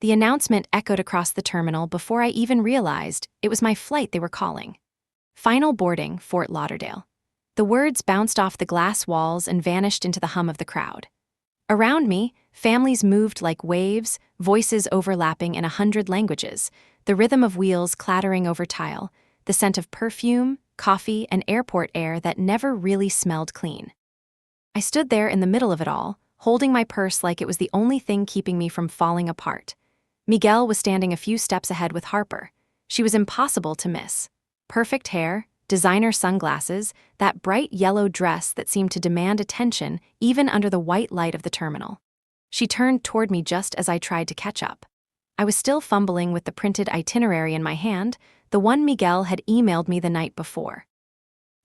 The announcement echoed across the terminal before I even realized it was my flight they were calling. Final boarding, Fort Lauderdale. The words bounced off the glass walls and vanished into the hum of the crowd. Around me, families moved like waves, voices overlapping in 100 languages, the rhythm of wheels clattering over tile, the scent of perfume, coffee, and airport air that never really smelled clean. I stood there in the middle of it all, holding my purse like it was the only thing keeping me from falling apart. Miguel was standing a few steps ahead with Harper. She was impossible to miss. Perfect hair, designer sunglasses, that bright yellow dress that seemed to demand attention even under the white light of the terminal. She turned toward me just as I tried to catch up. I was still fumbling with the printed itinerary in my hand, the one Miguel had emailed me the night before.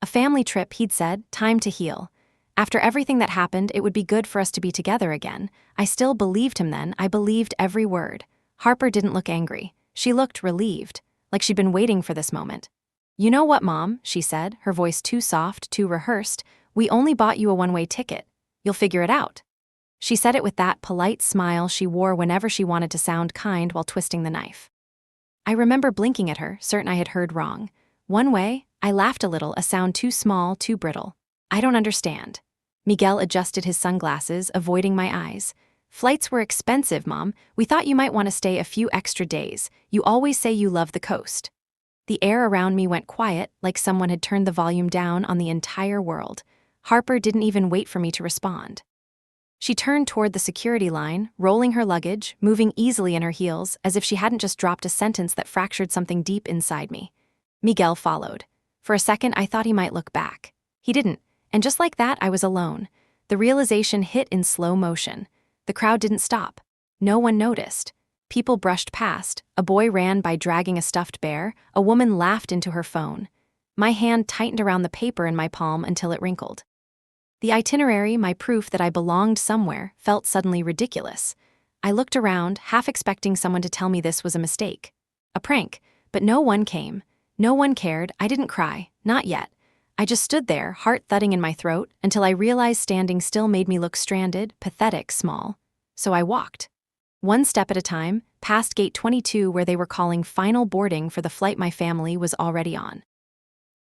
A family trip, he'd said, time to heal. After everything that happened, it would be good for us to be together again. I still believed him then. I believed every word. Harper didn't look angry. She looked relieved, like she'd been waiting for this moment. "You know what, Mom," she said, her voice too soft, too rehearsed. "We only bought you a one-way ticket. You'll figure it out." She said it with that polite smile she wore whenever she wanted to sound kind while twisting the knife. I remember blinking at her, certain I had heard wrong. One way, I laughed a little, a sound too small, too brittle. "I don't understand." Miguel adjusted his sunglasses, avoiding my eyes. "Flights were expensive, Mom. We thought you might want to stay a few extra days. You always say you love the coast." The air around me went quiet, like someone had turned the volume down on the entire world. Harper didn't even wait for me to respond. She turned toward the security line, rolling her luggage, moving easily in her heels, as if she hadn't just dropped a sentence that fractured something deep inside me. Miguel followed. For a second, I thought he might look back. He didn't, and just like that, I was alone. The realization hit in slow motion. The crowd didn't stop. No one noticed. People brushed past. A boy ran by dragging a stuffed bear. A woman laughed into her phone. My hand tightened around the paper in my palm until it wrinkled. The itinerary, my proof that I belonged somewhere, felt suddenly ridiculous. I looked around, half expecting someone to tell me this was a mistake. A prank, but no one came. No one cared. I didn't cry. Not yet. I just stood there, heart thudding in my throat, until I realized standing still made me look stranded, pathetic, small. So I walked. One step at a time, past gate 22 where they were calling final boarding for the flight my family was already on.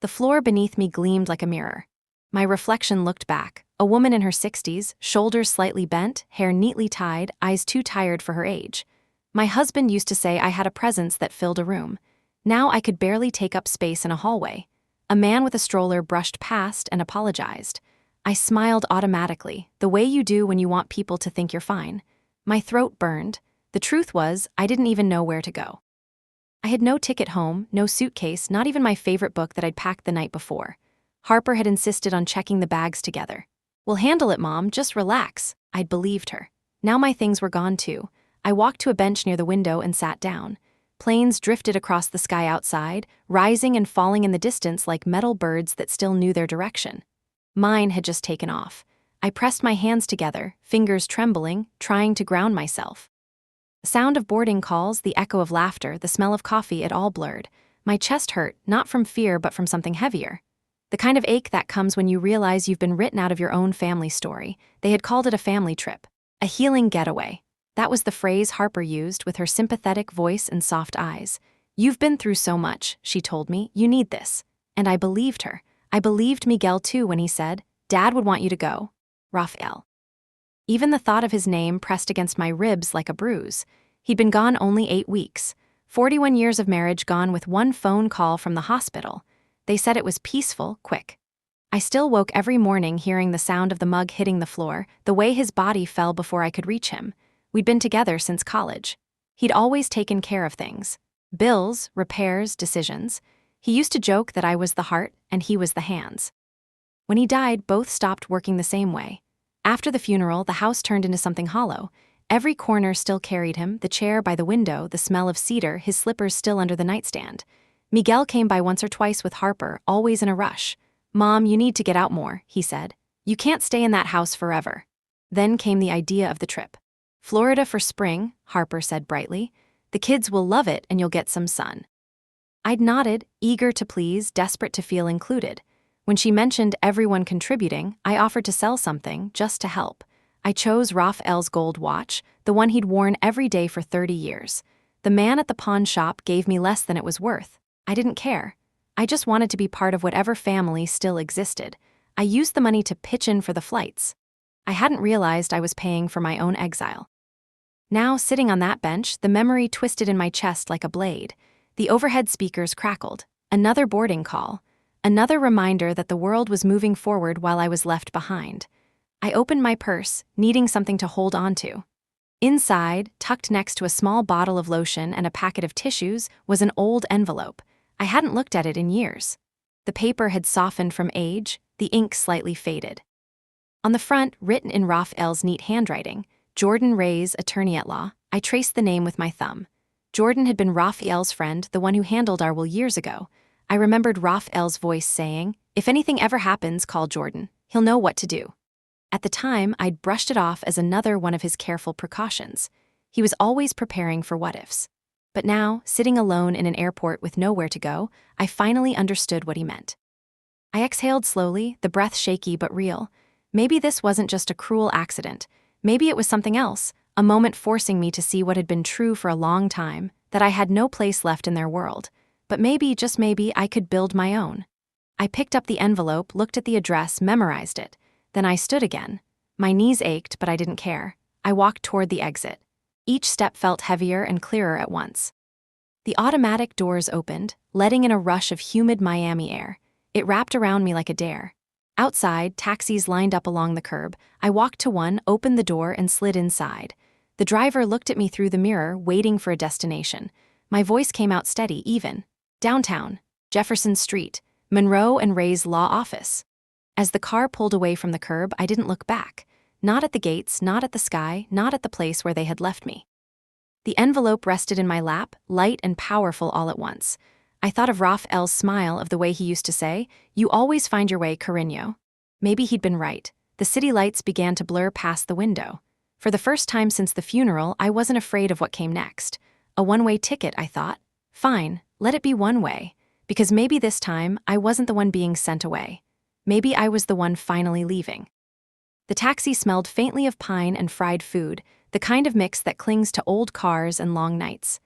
The floor beneath me gleamed like a mirror. My reflection looked back, a woman in her 60s, shoulders slightly bent, hair neatly tied, eyes too tired for her age. My husband used to say I had a presence that filled a room. Now I could barely take up space in a hallway. A man with a stroller brushed past and apologized. I smiled automatically, the way you do when you want people to think you're fine. My throat burned. The truth was, I didn't even know where to go. I had no ticket home, no suitcase, not even my favorite book that I'd packed the night before. Harper had insisted on checking the bags together. "We'll handle it, Mom, just relax." I'd believed her. Now my things were gone too. I walked to a bench near the window and sat down. Planes drifted across the sky outside, rising and falling in the distance like metal birds that still knew their direction. Mine had just taken off. I pressed my hands together, fingers trembling, trying to ground myself. The sound of boarding calls, the echo of laughter, the smell of coffee, it all blurred. My chest hurt, not from fear but from something heavier. The kind of ache that comes when you realize you've been written out of your own family story. They had called it a family trip, a healing getaway. That was the phrase Harper used with her sympathetic voice and soft eyes. "You've been through so much," she told me. "You need this." And I believed her. I believed Miguel too when he said, "Dad would want you to go." Rafael. Even the thought of his name pressed against my ribs like a bruise. He'd been gone only 8 weeks. 41 years of marriage gone with one phone call from the hospital. They said it was peaceful, quick. I still woke every morning hearing the sound of the mug hitting the floor, the way his body fell before I could reach him. We'd been together since college. He'd always taken care of things. Bills, repairs, decisions. He used to joke that I was the heart and he was the hands. When he died, both stopped working the same way. After the funeral, the house turned into something hollow. Every corner still carried him, the chair by the window, the smell of cedar, his slippers still under the nightstand. Miguel came by once or twice with Harper, always in a rush. "Mom, you need to get out more," he said. "You can't stay in that house forever." Then came the idea of the trip. "Florida for spring," Harper said brightly. "The kids will love it and you'll get some sun." I'd nodded, eager to please, desperate to feel included. When she mentioned everyone contributing, I offered to sell something, just to help. I chose Raphael's gold watch, the one he'd worn every day for 30 years. The man at the pawn shop gave me less than it was worth. I didn't care. I just wanted to be part of whatever family still existed. I used the money to pitch in for the flights. I hadn't realized I was paying for my own exile. Now, sitting on that bench, the memory twisted in my chest like a blade. The overhead speakers crackled. Another boarding call. Another reminder that the world was moving forward while I was left behind. I opened my purse, needing something to hold on to. Inside, tucked next to a small bottle of lotion and a packet of tissues, was an old envelope. I hadn't looked at it in years. The paper had softened from age, the ink slightly faded. On the front, written in Raphael's neat handwriting, Jordan Ray's attorney at law, I traced the name with my thumb. Jordan had been Raphael's friend, the one who handled our will years ago. I remembered Raphael's voice saying, "If anything ever happens, call Jordan. He'll know what to do." At the time, I'd brushed it off as another one of his careful precautions. He was always preparing for what-ifs. But now, sitting alone in an airport with nowhere to go, I finally understood what he meant. I exhaled slowly, the breath shaky but real. Maybe this wasn't just a cruel accident. Maybe it was something else, a moment forcing me to see what had been true for a long time, that I had no place left in their world. But maybe, just maybe, I could build my own. I picked up the envelope, looked at the address, memorized it. Then I stood again. My knees ached, but I didn't care. I walked toward the exit. Each step felt heavier and clearer at once. The automatic doors opened, letting in a rush of humid Miami air. It wrapped around me like a dare. Outside, taxis lined up along the curb. I walked to one, opened the door, and slid inside. The driver looked at me through the mirror, waiting for a destination. My voice came out steady, even. Downtown, Jefferson Street, Monroe and Ray's law office. As the car pulled away from the curb, I didn't look back. Not at the gates, not at the sky, not at the place where they had left me. The envelope rested in my lap, light and powerful all at once. I thought of Raphael's smile, of the way he used to say, "You always find your way, Carino." Maybe he'd been right. The city lights began to blur past the window. For the first time since the funeral, I wasn't afraid of what came next. A one-way ticket, I thought. Fine, let it be one way. Because maybe this time, I wasn't the one being sent away. Maybe I was the one finally leaving. The taxi smelled faintly of pine and fried food, the kind of mix that clings to old cars and long nights.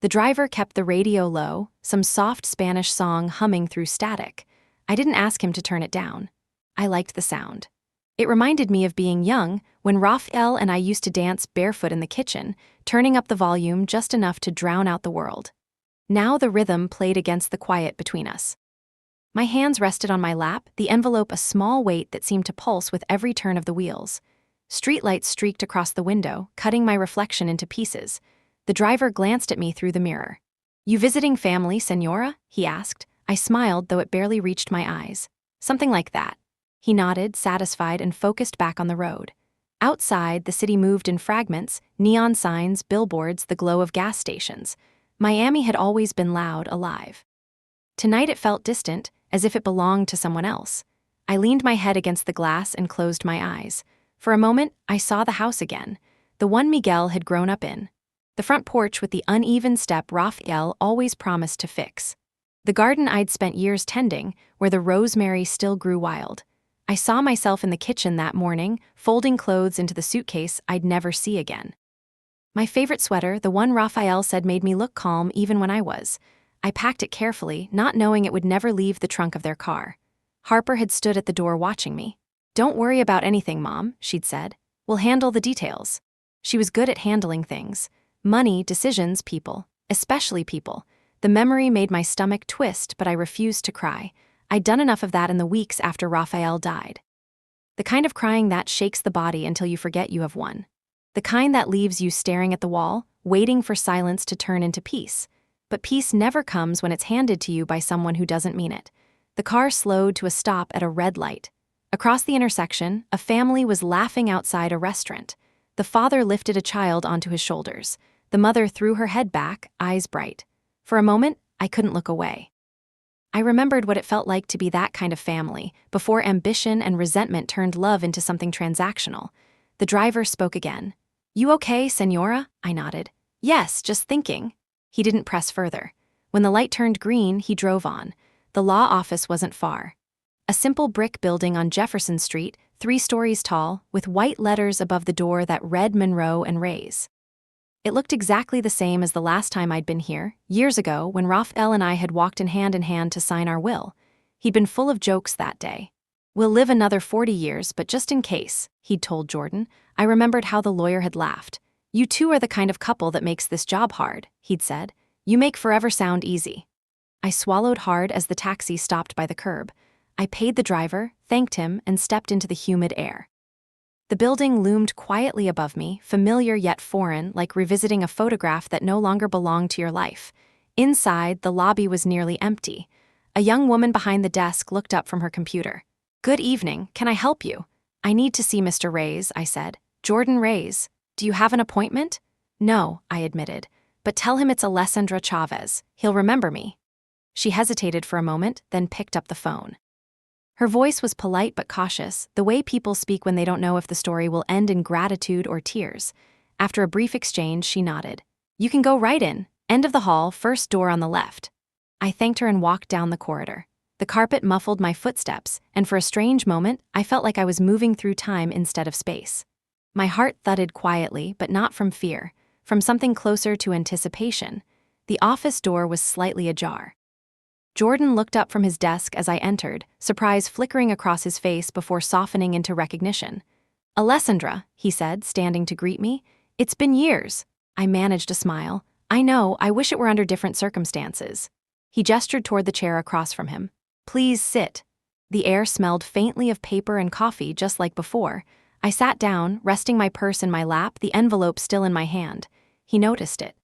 The driver kept the radio low, some soft Spanish song humming through static. I didn't ask him to turn it down. I liked the sound. It reminded me of being young, when Raphael and I used to dance barefoot in the kitchen, turning up the volume just enough to drown out the world. Now the rhythm played against the quiet between us. My hands rested on my lap, the envelope a small weight that seemed to pulse with every turn of the wheels. Streetlights streaked across the window, cutting my reflection into pieces. The driver glanced at me through the mirror. "You visiting family, Senora?" he asked. I smiled, though it barely reached my eyes. "Something like that." He nodded, satisfied, and focused back on the road. Outside, the city moved in fragments, neon signs, billboards, the glow of gas stations. Miami had always been loud, alive. Tonight it felt distant, as if it belonged to someone else. I leaned my head against the glass and closed my eyes. For a moment, I saw the house again, the one Miguel had grown up in. The front porch with the uneven step Raphael always promised to fix. The garden I'd spent years tending, where the rosemary still grew wild. I saw myself in the kitchen that morning, folding clothes into the suitcase I'd never see again. My favorite sweater, the one Raphael said made me look calm even when I was. I packed it carefully, not knowing it would never leave the trunk of their car. Harper had stood at the door watching me. "Don't worry about anything, Mom," she'd said. "We'll handle the details." She was good at handling things. Money, decisions, people. Especially people. The memory made my stomach twist, but I refused to cry. I'd done enough of that in the weeks after Raphael died. The kind of crying that shakes the body until you forget you have won. The kind that leaves you staring at the wall, waiting for silence to turn into peace. But peace never comes when it's handed to you by someone who doesn't mean it. The car slowed to a stop at a red light. Across the intersection, a family was laughing outside a restaurant. The father lifted a child onto his shoulders. The mother threw her head back, eyes bright. For a moment, I couldn't look away. I remembered what it felt like to be that kind of family, before ambition and resentment turned love into something transactional. The driver spoke again. "You okay, Senora?" I nodded. "Yes, just thinking." He didn't press further. When the light turned green, he drove on. The law office wasn't far. A simple brick building on Jefferson Street, 3 stories tall, with white letters above the door that read Monroe and Ray's. It looked exactly the same as the last time I'd been here, years ago, when Raphael and I had walked in hand to sign our will. He'd been full of jokes that day. "We'll live another 40 years, but just in case," he'd told Jordan. I remembered how the lawyer had laughed. "You two are the kind of couple that makes this job hard," he'd said. "You make forever sound easy." I swallowed hard as the taxi stopped by the curb. I paid the driver, thanked him, and stepped into the humid air. The building loomed quietly above me, familiar yet foreign, like revisiting a photograph that no longer belonged to your life. Inside, the lobby was nearly empty. A young woman behind the desk looked up from her computer. "Good evening, can I help you?" "I need to see Mr. Ray's," I said. "Jordan Ray's. Do you have an appointment?" "No," I admitted. "But tell him it's Alessandra Chavez. He'll remember me." She hesitated for a moment, then picked up the phone. Her voice was polite but cautious, the way people speak when they don't know if the story will end in gratitude or tears. After a brief exchange, she nodded. "You can go right in. End of the hall, first door on the left." I thanked her and walked down the corridor. The carpet muffled my footsteps, and for a strange moment, I felt like I was moving through time instead of space. My heart thudded quietly, but not from fear, from something closer to anticipation. The office door was slightly ajar. Jordan looked up from his desk as I entered, surprise flickering across his face before softening into recognition. "Alessandra," he said, standing to greet me. "It's been years." I managed a smile. "I know, I wish it were under different circumstances." He gestured toward the chair across from him. "Please sit." The air smelled faintly of paper and coffee, just like before. I sat down, resting my purse in my lap, the envelope still in my hand. He noticed it.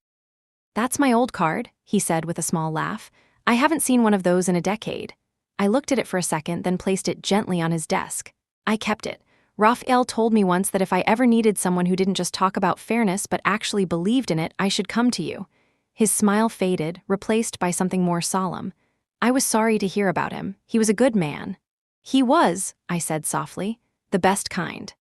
"That's my old card," he said with a small laugh. "I haven't seen one of those in a decade." I looked at it for a second, then placed it gently on his desk. I kept it. Raphael told me once that if I ever needed someone who didn't just talk about fairness but actually believed in it, I should come to you. His smile faded, replaced by something more solemn. I was sorry to hear about him. He was a good man. "He was," I said softly, "the best kind."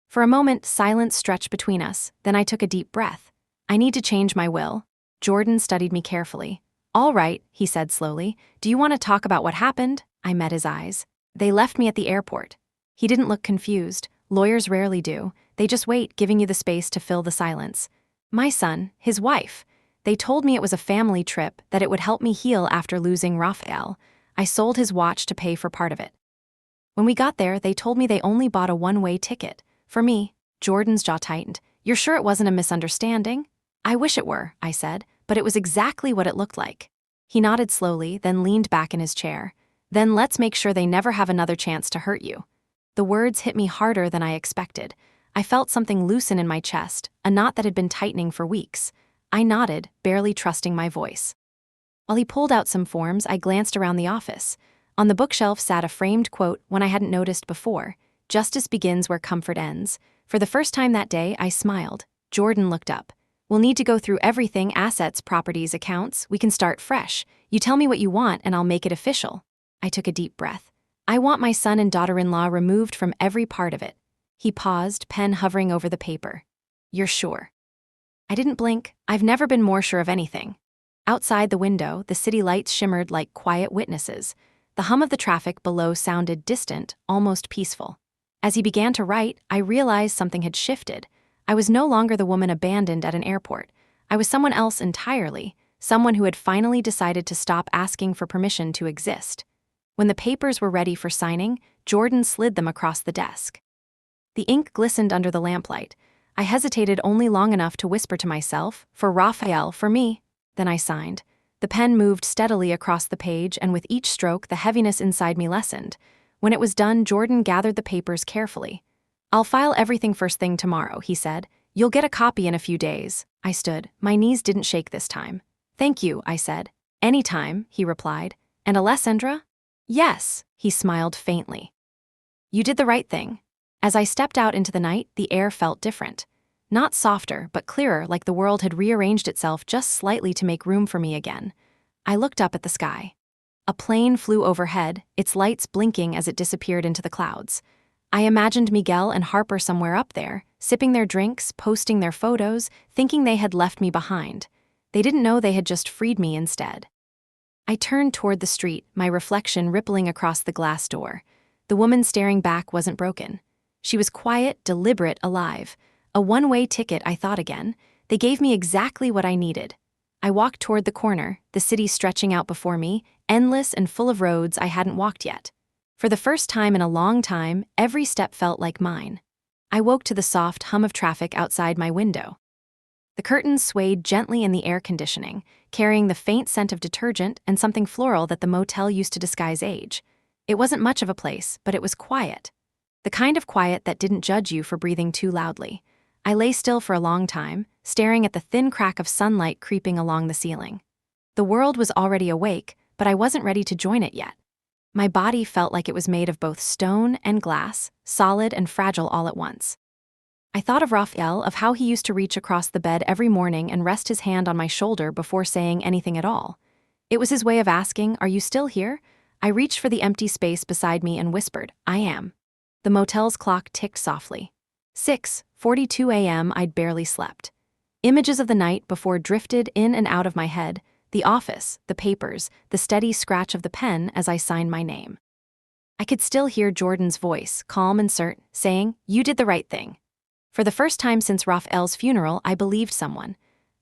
For a moment, silence stretched between us, then I took a deep breath. "I need to change my will." Jordan studied me carefully. "All right," he said slowly. "Do you want to talk about what happened?" I met his eyes. "They left me at the airport." He didn't look confused. Lawyers rarely do. They just wait, giving you the space to fill the silence. "My son, his wife. They told me it was a family trip, that it would help me heal after losing Raphael. I sold his watch to pay for part of it." When we got there, they told me they only bought a one-way ticket. For me, Jordan's jaw tightened. "You're sure it wasn't a misunderstanding?" "I wish it were," I said, "but it was exactly what it looked like." He nodded slowly, then leaned back in his chair. "Then let's make sure they never have another chance to hurt you." The words hit me harder than I expected. I felt something loosen in my chest, a knot that had been tightening for weeks. I nodded, barely trusting my voice. While he pulled out some forms, I glanced around the office. On the bookshelf sat a framed quote one I hadn't noticed before. "Justice begins where comfort ends." For the first time that day, I smiled. Jordan looked up. "We'll need to go through everything: assets, properties, accounts. We can start fresh. You tell me what you want and I'll make it official." I took a deep breath. "I want my son and daughter-in-law removed from every part of it." He paused, pen hovering over the paper. "You're sure?" I didn't blink. I've never been more sure of anything. Outside the window, the city lights shimmered like quiet witnesses. The hum of the traffic below sounded distant, almost peaceful. As he began to write, I realized something had shifted. I was no longer the woman abandoned at an airport. I was someone else entirely, someone who had finally decided to stop asking for permission to exist. When the papers were ready for signing, Jordan slid them across the desk. The ink glistened under the lamplight. I hesitated only long enough to whisper to myself, "For Raphael, for me." Then I signed. The pen moved steadily across the page, and with each stroke, the heaviness inside me lessened. When it was done, Jordan gathered the papers carefully. "I'll file everything first thing tomorrow," he said. "You'll get a copy in a few days." I stood. My knees didn't shake this time. "Thank you," I said. "Anytime," he replied. "And Alessandra?" "Yes," he smiled faintly. "You did the right thing." As I stepped out into the night, the air felt different. Not softer, but clearer, like the world had rearranged itself just slightly to make room for me again. I looked up at the sky. A plane flew overhead, its lights blinking as it disappeared into the clouds. I imagined Miguel and Harper somewhere up there, sipping their drinks, posting their photos, thinking they had left me behind. They didn't know they had just freed me instead. I turned toward the street, my reflection rippling across the glass door. The woman staring back wasn't broken. She was quiet, deliberate, alive. A one-way ticket, I thought again. They gave me exactly what I needed. I walked toward the corner, the city stretching out before me, endless and full of roads I hadn't walked yet. For the first time in a long time, every step felt like mine. I woke to the soft hum of traffic outside my window. The curtains swayed gently in the air conditioning, carrying the faint scent of detergent and something floral that the motel used to disguise age. It wasn't much of a place, but it was quiet. The kind of quiet that didn't judge you for breathing too loudly. I lay still for a long time, staring at the thin crack of sunlight creeping along the ceiling. The world was already awake, but I wasn't ready to join it yet. My body felt like it was made of both stone and glass, solid and fragile all at once. I thought of Raphael, of how he used to reach across the bed every morning and rest his hand on my shoulder before saying anything at all. It was his way of asking, "Are you still here?" I reached for the empty space beside me and whispered, "I am." The motel's clock ticked softly. 6:42 a.m. I'd barely slept. Images of the night before drifted in and out of my head, the office, the papers, the steady scratch of the pen as I signed my name. I could still hear Jordan's voice, calm and certain, saying, "You did the right thing." For the first time since Raphael's funeral, I believed someone.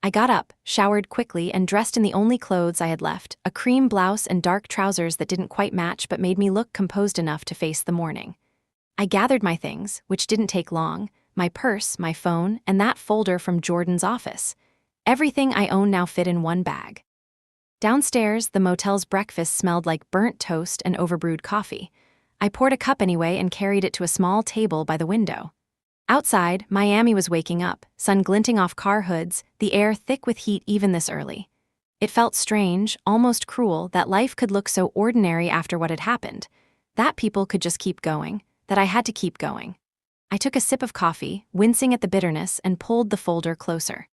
I got up, showered quickly, and dressed in the only clothes I had left, a cream blouse and dark trousers that didn't quite match but made me look composed enough to face the morning. I gathered my things, which didn't take long, my purse, my phone, and that folder from Jordan's office. Everything I own now fit in one bag. Downstairs, the motel's breakfast smelled like burnt toast and overbrewed coffee. I poured a cup anyway and carried it to a small table by the window. Outside, Miami was waking up, sun glinting off car hoods, the air thick with heat even this early. It felt strange, almost cruel, that life could look so ordinary after what had happened, that people could just keep going, that I had to keep going. I took a sip of coffee, wincing at the bitterness, and pulled the folder closer.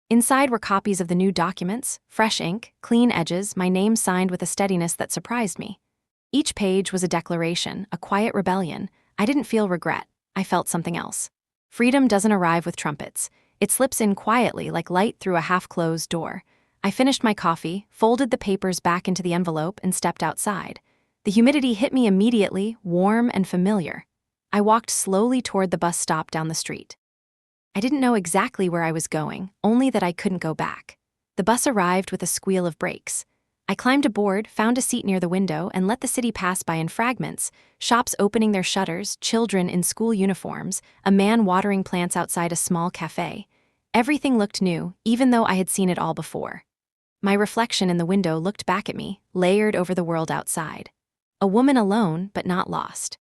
Inside were copies of the new documents, fresh ink, clean edges, my name signed with a steadiness that surprised me. Each page was a declaration, a quiet rebellion. I didn't feel regret. I felt something else. Freedom doesn't arrive with trumpets. It slips in quietly like light through a half-closed door. I finished my coffee, folded the papers back into the envelope, and stepped outside. The humidity hit me immediately, warm and familiar. I walked slowly toward the bus stop down the street. I didn't know exactly where I was going, only that I couldn't go back. The bus arrived with a squeal of brakes. I climbed aboard, found a seat near the window, and let the city pass by in fragments, shops opening their shutters, children in school uniforms, a man watering plants outside a small cafe. Everything looked new, even though I had seen it all before. My reflection in the window looked back at me, layered over the world outside. A woman alone, but not lost.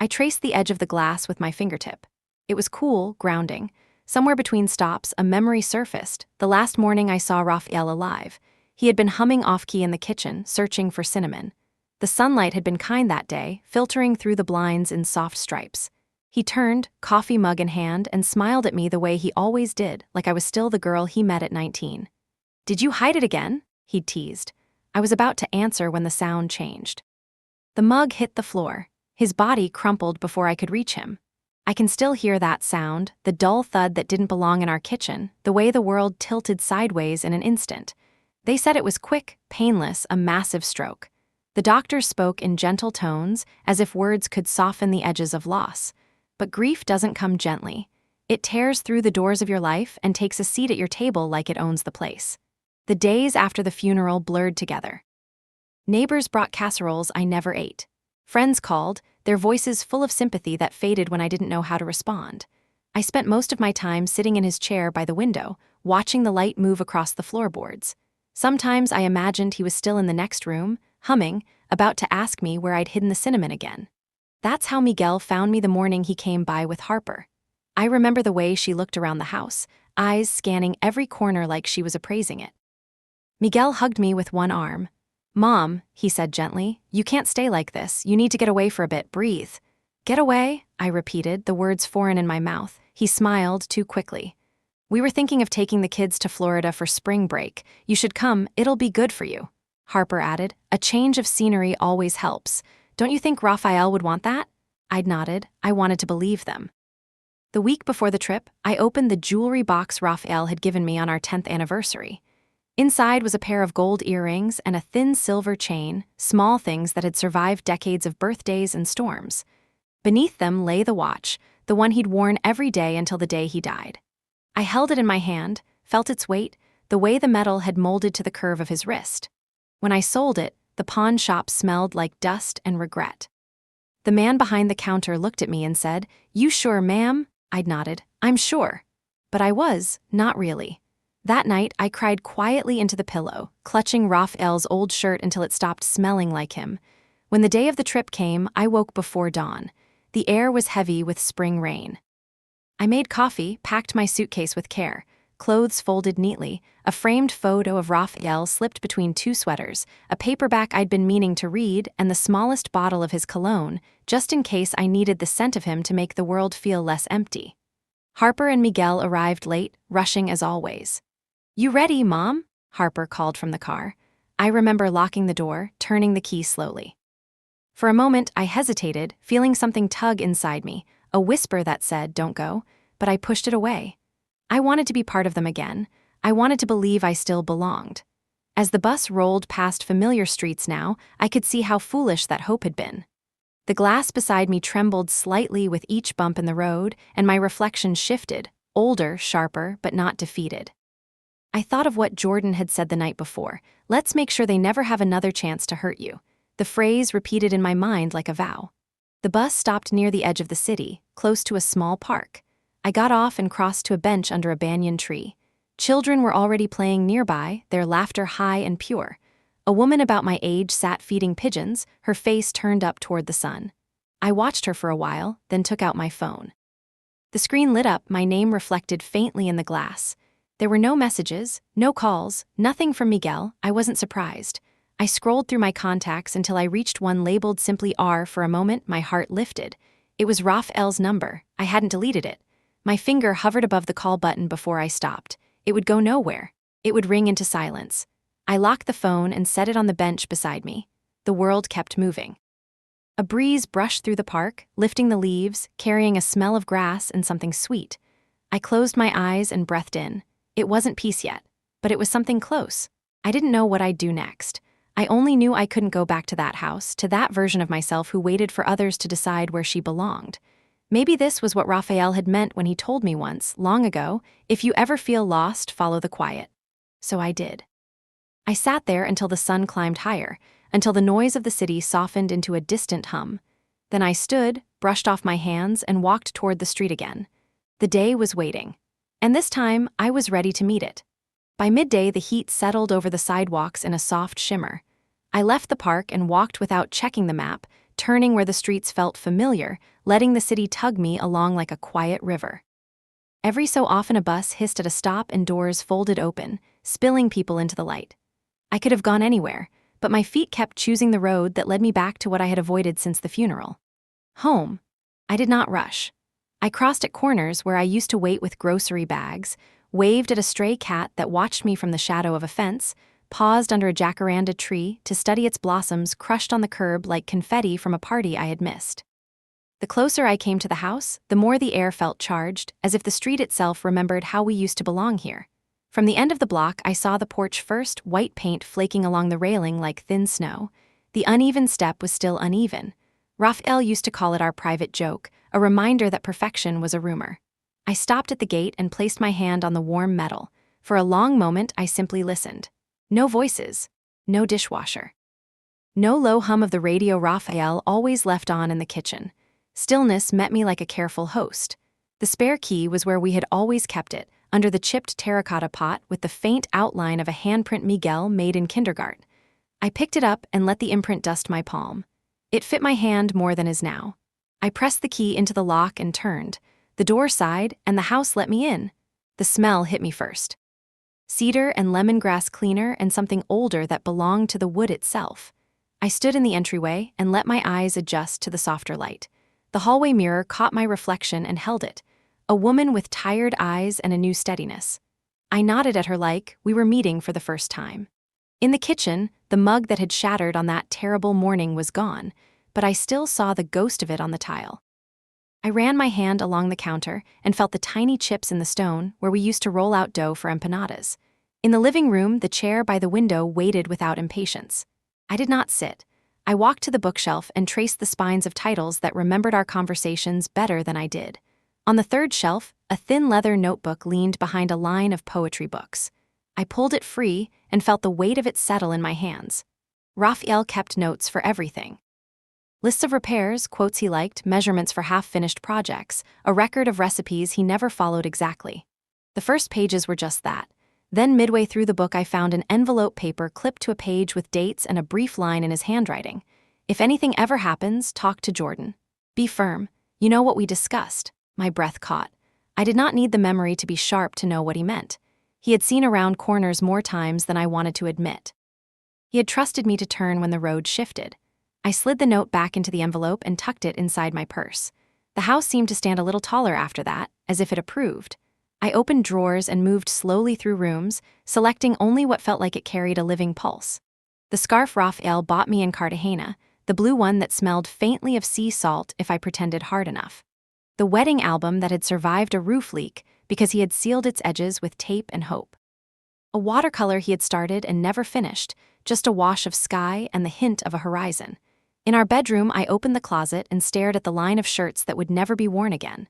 I traced the edge of the glass with my fingertip. It was cool, grounding. Somewhere between stops, a memory surfaced, the last morning I saw Raphael alive. He had been humming off-key in the kitchen, searching for cinnamon. The sunlight had been kind that day, filtering through the blinds in soft stripes. He turned, coffee mug in hand, and smiled at me the way he always did, like I was still the girl he met at 19. "Did you hide it again?" he'd teased. I was about to answer when the sound changed. The mug hit the floor. His body crumpled before I could reach him. I can still hear that sound, the dull thud that didn't belong in our kitchen, the way the world tilted sideways in an instant. They said it was quick, painless, a massive stroke. The doctor spoke in gentle tones, as if words could soften the edges of loss. But grief doesn't come gently. It tears through the doors of your life and takes a seat at your table like it owns the place. The days after the funeral blurred together. Neighbors brought casseroles I never ate. Friends called, their voices full of sympathy that faded when I didn't know how to respond. I spent most of my time sitting in his chair by the window, watching the light move across the floorboards. Sometimes I imagined he was still in the next room, humming, about to ask me where I'd hidden the cinnamon again. That's how Miguel found me the morning he came by with Harper. I remember the way she looked around the house, eyes scanning every corner like she was appraising it. Miguel hugged me with one arm. "Mom," he said gently, "you can't stay like this. You need to get away for a bit, breathe." "Get away?" I repeated, the words foreign in my mouth. He smiled too quickly. "We were thinking of taking the kids to Florida for spring break. You should come, it'll be good for you." Harper added, "A change of scenery always helps. Don't you think Raphael would want that?" I'd nodded. I wanted to believe them. The week before the trip, I opened the jewelry box Raphael had given me on our 10th anniversary. Inside was a pair of gold earrings and a thin silver chain, small things that had survived decades of birthdays and storms. Beneath them lay the watch, the one he'd worn every day until the day he died. I held it in my hand, felt its weight, the way the metal had molded to the curve of his wrist. When I sold it, the pawn shop smelled like dust and regret. The man behind the counter looked at me and said, "You sure, ma'am?" I'd nodded. "I'm sure." But I was, not really. That night, I cried quietly into the pillow, clutching Raphael's old shirt until it stopped smelling like him. When the day of the trip came, I woke before dawn. The air was heavy with spring rain. I made coffee, packed my suitcase with care, clothes folded neatly, a framed photo of Raphael slipped between two sweaters, a paperback I'd been meaning to read, and the smallest bottle of his cologne, just in case I needed the scent of him to make the world feel less empty. Harper and Miguel arrived late, rushing as always. "You ready, Mom?" Harper called from the car. I remember locking the door, turning the key slowly. For a moment, I hesitated, feeling something tug inside me, a whisper that said, "Don't go," but I pushed it away. I wanted to be part of them again. I wanted to believe I still belonged. As the bus rolled past familiar streets now, I could see how foolish that hope had been. The glass beside me trembled slightly with each bump in the road, and my reflection shifted, older, sharper, but not defeated. I thought of what Jordan had said the night before, "Let's make sure they never have another chance to hurt you." The phrase repeated in my mind like a vow. The bus stopped near the edge of the city, close to a small park. I got off and crossed to a bench under a banyan tree. Children were already playing nearby, their laughter high and pure. A woman about my age sat feeding pigeons, her face turned up toward the sun. I watched her for a while, then took out my phone. The screen lit up, my name reflected faintly in the glass. There were no messages, no calls, nothing from Miguel. I wasn't surprised. I scrolled through my contacts until I reached one labeled simply R. For a moment, my heart lifted. It was Raphael's number. I hadn't deleted it. My finger hovered above the call button before I stopped. It would go nowhere. It would ring into silence. I locked the phone and set it on the bench beside me. The world kept moving. A breeze brushed through the park, lifting the leaves, carrying a smell of grass and something sweet. I closed my eyes and breathed in. It wasn't peace yet, but it was something close. I didn't know what I'd do next. I only knew I couldn't go back to that house, to that version of myself who waited for others to decide where she belonged. Maybe this was what Raphael had meant when he told me once, long ago, "If you ever feel lost, follow the quiet." So I did. I sat there until the sun climbed higher, until the noise of the city softened into a distant hum. Then I stood, brushed off my hands, and walked toward the street again. The day was waiting. And this time, I was ready to meet it. By midday, the heat settled over the sidewalks in a soft shimmer. I left the park and walked without checking the map, turning where the streets felt familiar, letting the city tug me along like a quiet river. Every so often a bus hissed at a stop and doors folded open, spilling people into the light. I could have gone anywhere, but my feet kept choosing the road that led me back to what I had avoided since the funeral. Home. I did not rush. I crossed at corners where I used to wait with grocery bags, waved at a stray cat that watched me from the shadow of a fence, paused under a jacaranda tree to study its blossoms crushed on the curb like confetti from a party I had missed. The closer I came to the house, the more the air felt charged, as if the street itself remembered how we used to belong here. From the end of the block, I saw the porch first, white paint flaking along the railing like thin snow. The uneven step was still uneven. Raphael used to call it our private joke, a reminder that perfection was a rumor. I stopped at the gate and placed my hand on the warm metal. For a long moment, I simply listened. No voices. No dishwasher. No low hum of the radio Raphael always left on in the kitchen. Stillness met me like a careful host. The spare key was where we had always kept it, under the chipped terracotta pot with the faint outline of a handprint Miguel made in kindergarten. I picked it up and let the imprint dust my palm. It fit my hand more than is now. I pressed the key into the lock and turned. The door sighed, and the house let me in. The smell hit me first. Cedar and lemongrass cleaner and something older that belonged to the wood itself. I stood in the entryway and let my eyes adjust to the softer light. The hallway mirror caught my reflection and held it. A woman with tired eyes and a new steadiness. I nodded at her like we were meeting for the first time. In the kitchen, the mug that had shattered on that terrible morning was gone, but I still saw the ghost of it on the tile. I ran my hand along the counter and felt the tiny chips in the stone where we used to roll out dough for empanadas. In the living room, the chair by the window waited without impatience. I did not sit. I walked to the bookshelf and traced the spines of titles that remembered our conversations better than I did. On the third shelf, a thin leather notebook leaned behind a line of poetry books. I pulled it free and felt the weight of it settle in my hands. Raphael kept notes for everything. Lists of repairs, quotes he liked, measurements for half-finished projects, a record of recipes he never followed exactly. The first pages were just that. Then midway through the book I found an envelope paper clipped to a page with dates and a brief line in his handwriting. If anything ever happens, talk to Jordan. Be firm. You know what we discussed. My breath caught. I did not need the memory to be sharp to know what he meant. He had seen around corners more times than I wanted to admit. He had trusted me to turn when the road shifted. I slid the note back into the envelope and tucked it inside my purse. The house seemed to stand a little taller after that, as if it approved. I opened drawers and moved slowly through rooms, selecting only what felt like it carried a living pulse. The scarf Raphael bought me in Cartagena, the blue one that smelled faintly of sea salt if I pretended hard enough. The wedding album that had survived a roof leak because he had sealed its edges with tape and hope. A watercolor he had started and never finished, just a wash of sky and the hint of a horizon. In our bedroom, I opened the closet and stared at the line of shirts that would never be worn again.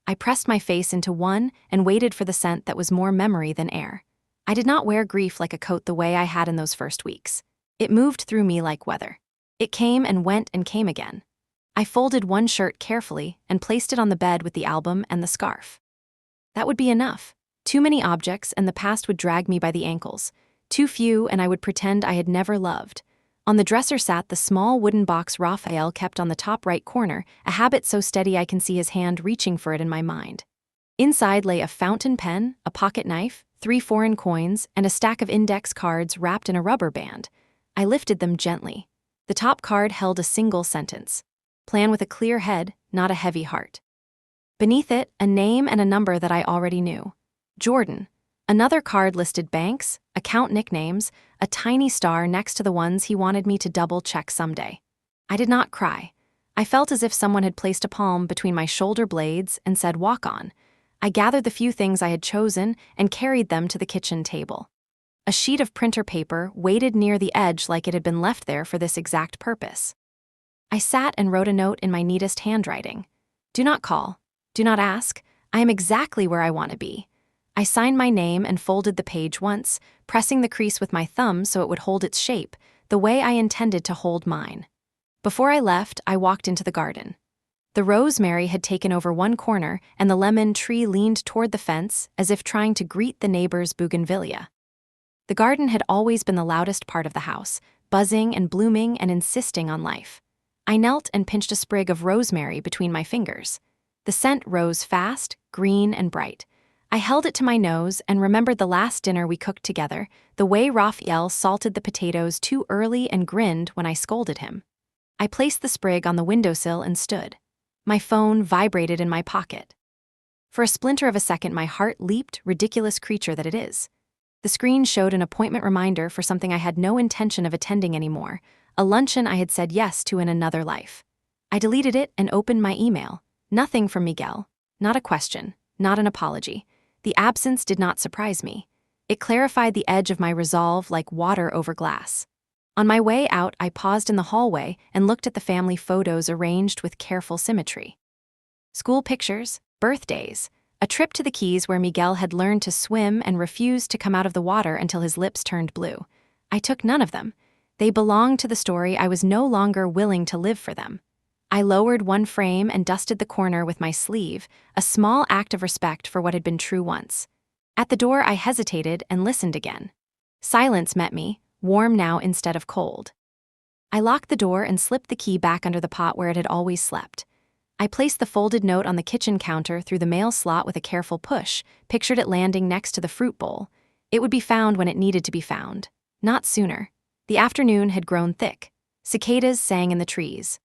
I pressed my face into one and waited for the scent that was more memory than air. I did not wear grief like a coat the way I had in those first weeks. It moved through me like weather. It came and went and came again. I folded one shirt carefully and placed it on the bed with the album and the scarf. That would be enough. Too many objects and the past would drag me by the ankles. Too few and I would pretend I had never loved. On the dresser sat the small wooden box Raphael kept on the top right corner, a habit so steady I can see his hand reaching for it in my mind. Inside lay a fountain pen, a pocket knife, 3 foreign coins, and a stack of index cards wrapped in a rubber band. I lifted them gently. The top card held a single sentence. Plan with a clear head, not a heavy heart. Beneath it, a name and a number that I already knew. Jordan. Another card listed banks, account nicknames, a tiny star next to the ones he wanted me to double-check someday. I did not cry. I felt as if someone had placed a palm between my shoulder blades and said, "Walk on." I gathered the few things I had chosen and carried them to the kitchen table. A sheet of printer paper weighted near the edge like it had been left there for this exact purpose. I sat and wrote a note in my neatest handwriting. Do not call. Do not ask. I am exactly where I want to be. I signed my name and folded the page once, pressing the crease with my thumb so it would hold its shape, the way I intended to hold mine. Before I left, I walked into the garden. The rosemary had taken over one corner and the lemon tree leaned toward the fence as if trying to greet the neighbor's bougainvillea. The garden had always been the loudest part of the house, buzzing and blooming and insisting on life. I knelt and pinched a sprig of rosemary between my fingers. The scent rose fast, green and bright. I held it to my nose and remembered the last dinner we cooked together, the way Raphael salted the potatoes too early and grinned when I scolded him. I placed the sprig on the windowsill and stood. My phone vibrated in my pocket. For a splinter of a second, my heart leaped, ridiculous creature that it is. The screen showed an appointment reminder for something I had no intention of attending anymore, a luncheon I had said yes to in another life. I deleted it and opened my email. Nothing from Miguel. Not a question. Not an apology. The absence did not surprise me. It clarified the edge of my resolve like water over glass. On my way out, I paused in the hallway and looked at the family photos arranged with careful symmetry. School pictures, birthdays, a trip to the Keys where Miguel had learned to swim and refused to come out of the water until his lips turned blue. I took none of them. They belonged to the story I was no longer willing to live for them. I lowered one frame and dusted the corner with my sleeve, a small act of respect for what had been true once. At the door, I hesitated and listened again. Silence met me, warm now instead of cold. I locked the door and slipped the key back under the pot where it had always slept. I placed the folded note on the kitchen counter through the mail slot with a careful push, pictured it landing next to the fruit bowl. It would be found when it needed to be found, not sooner. The afternoon had grown thick. Cicadas sang in the trees.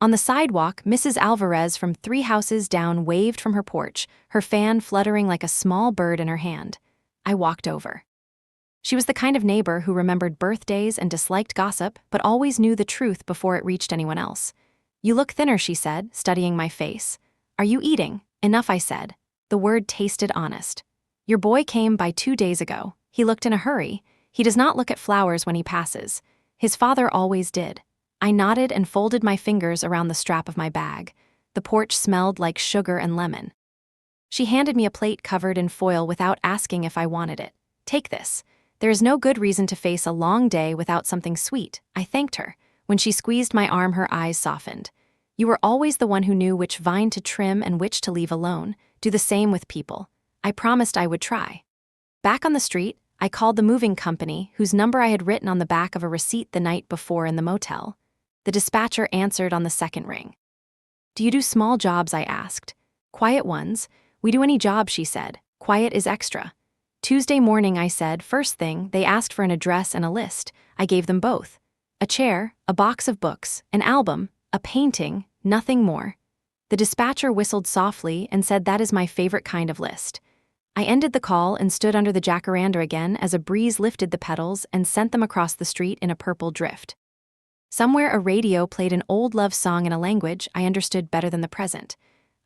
On the sidewalk, Mrs. Alvarez from 3 houses down waved from her porch, her fan fluttering like a small bird in her hand. I walked over. She was the kind of neighbor who remembered birthdays and disliked gossip, but always knew the truth before it reached anyone else. "You look thinner," she said, studying my face. "Are you eating?" "Enough," I said. The word tasted honest. "Your boy came by 2 days ago. He looked in a hurry. He does not look at flowers when he passes. His father always did." I nodded and folded my fingers around the strap of my bag. The porch smelled like sugar and lemon. She handed me a plate covered in foil without asking if I wanted it. "Take this. There is no good reason to face a long day without something sweet," I thanked her. When she squeezed my arm, her eyes softened. "You were always the one who knew which vine to trim and which to leave alone. Do the same with people." I promised I would try. Back on the street, I called the moving company, whose number I had written on the back of a receipt the night before in the motel. The dispatcher answered on the second ring. "Do you do small jobs?" I asked. "Quiet ones. We do any job," she said. "Quiet is extra." "Tuesday morning," I said. First thing, they asked for an address and a list. I gave them both. A chair, a box of books, an album, a painting, nothing more. The dispatcher whistled softly and said, "That is my favorite kind of list." I ended the call and stood under the jacaranda again as a breeze lifted the petals and sent them across the street in a purple drift. Somewhere a radio played an old love song in a language I understood better than the present.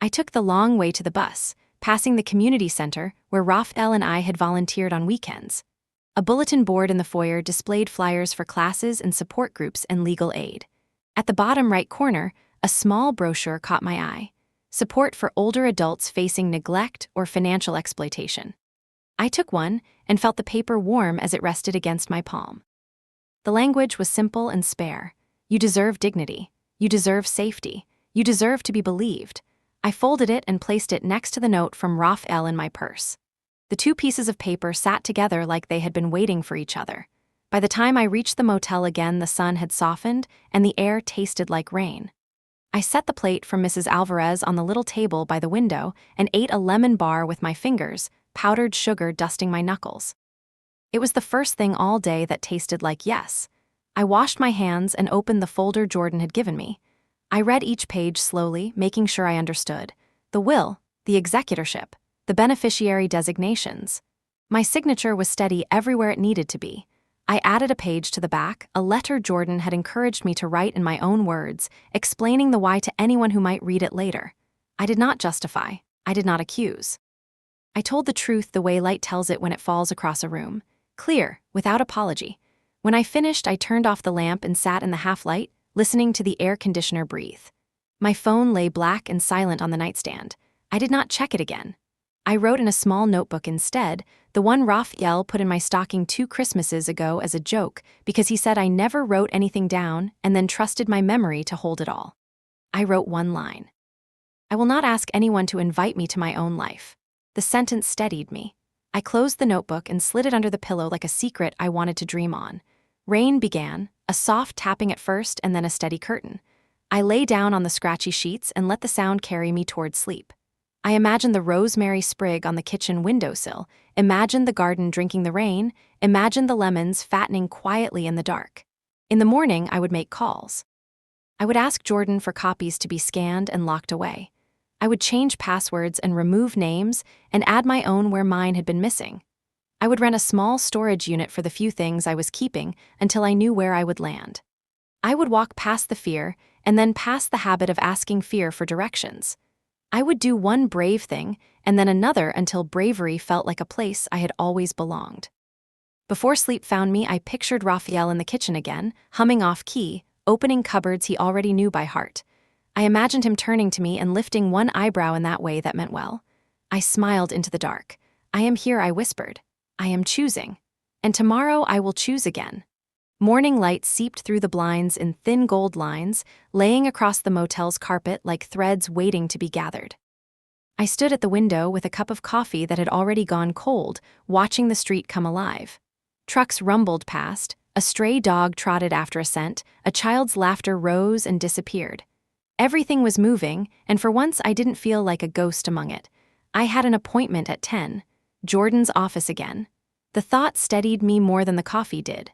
I took the long way to the bus, passing the community center where Raphael and I had volunteered on weekends. A bulletin board in the foyer displayed flyers for classes and support groups and legal aid. At the bottom right corner, a small brochure caught my eye: support for older adults facing neglect or financial exploitation. I took one and felt the paper warm as it rested against my palm. The language was simple and spare. You deserve dignity. You deserve safety. You deserve to be believed. I folded it and placed it next to the note from Raphael in my purse. The two pieces of paper sat together like they had been waiting for each other. By the time I reached the motel again, the sun had softened and the air tasted like rain. I set the plate from Mrs. Alvarez on the little table by the window and ate a lemon bar with my fingers, powdered sugar dusting my knuckles. It was the first thing all day that tasted like yes. I washed my hands and opened the folder Jordan had given me. I read each page slowly, making sure I understood. The will, the executorship, the beneficiary designations. My signature was steady everywhere it needed to be. I added a page to the back, a letter Jordan had encouraged me to write in my own words, explaining the why to anyone who might read it later. I did not justify. I did not accuse. I told the truth the way light tells it when it falls across a room. Clear, without apology. When I finished, I turned off the lamp and sat in the half-light, listening to the air conditioner breathe. My phone lay black and silent on the nightstand. I did not check it again. I wrote in a small notebook instead, the one Raphael put in my stocking 2 Christmases ago as a joke because he said I never wrote anything down and then trusted my memory to hold it all. I wrote one line: "I will not ask anyone to invite me to my own life." The sentence steadied me. I closed the notebook and slid it under the pillow like a secret I wanted to dream on. Rain began, a soft tapping at first and then a steady curtain. I lay down on the scratchy sheets and let the sound carry me toward sleep. I imagined the rosemary sprig on the kitchen windowsill, imagined the garden drinking the rain, imagined the lemons fattening quietly in the dark. In the morning, I would make calls. I would ask Jordan for copies to be scanned and locked away. I would change passwords and remove names and add my own where mine had been missing. I would rent a small storage unit for the few things I was keeping until I knew where I would land. I would walk past the fear and then past the habit of asking fear for directions. I would do one brave thing and then another until bravery felt like a place I had always belonged. Before sleep found me, I pictured Raphael in the kitchen again, humming off-key, opening cupboards he already knew by heart. I imagined him turning to me and lifting one eyebrow in that way that meant well. I smiled into the dark. "I am here," I whispered. "I am choosing. And tomorrow I will choose again." Morning light seeped through the blinds in thin gold lines, laying across the motel's carpet like threads waiting to be gathered. I stood at the window with a cup of coffee that had already gone cold, watching the street come alive. Trucks rumbled past, a stray dog trotted after a scent, a child's laughter rose and disappeared. Everything was moving, and for once I didn't feel like a ghost among it. I had an appointment at 10. Jordan's office again. The thought steadied me more than the coffee did.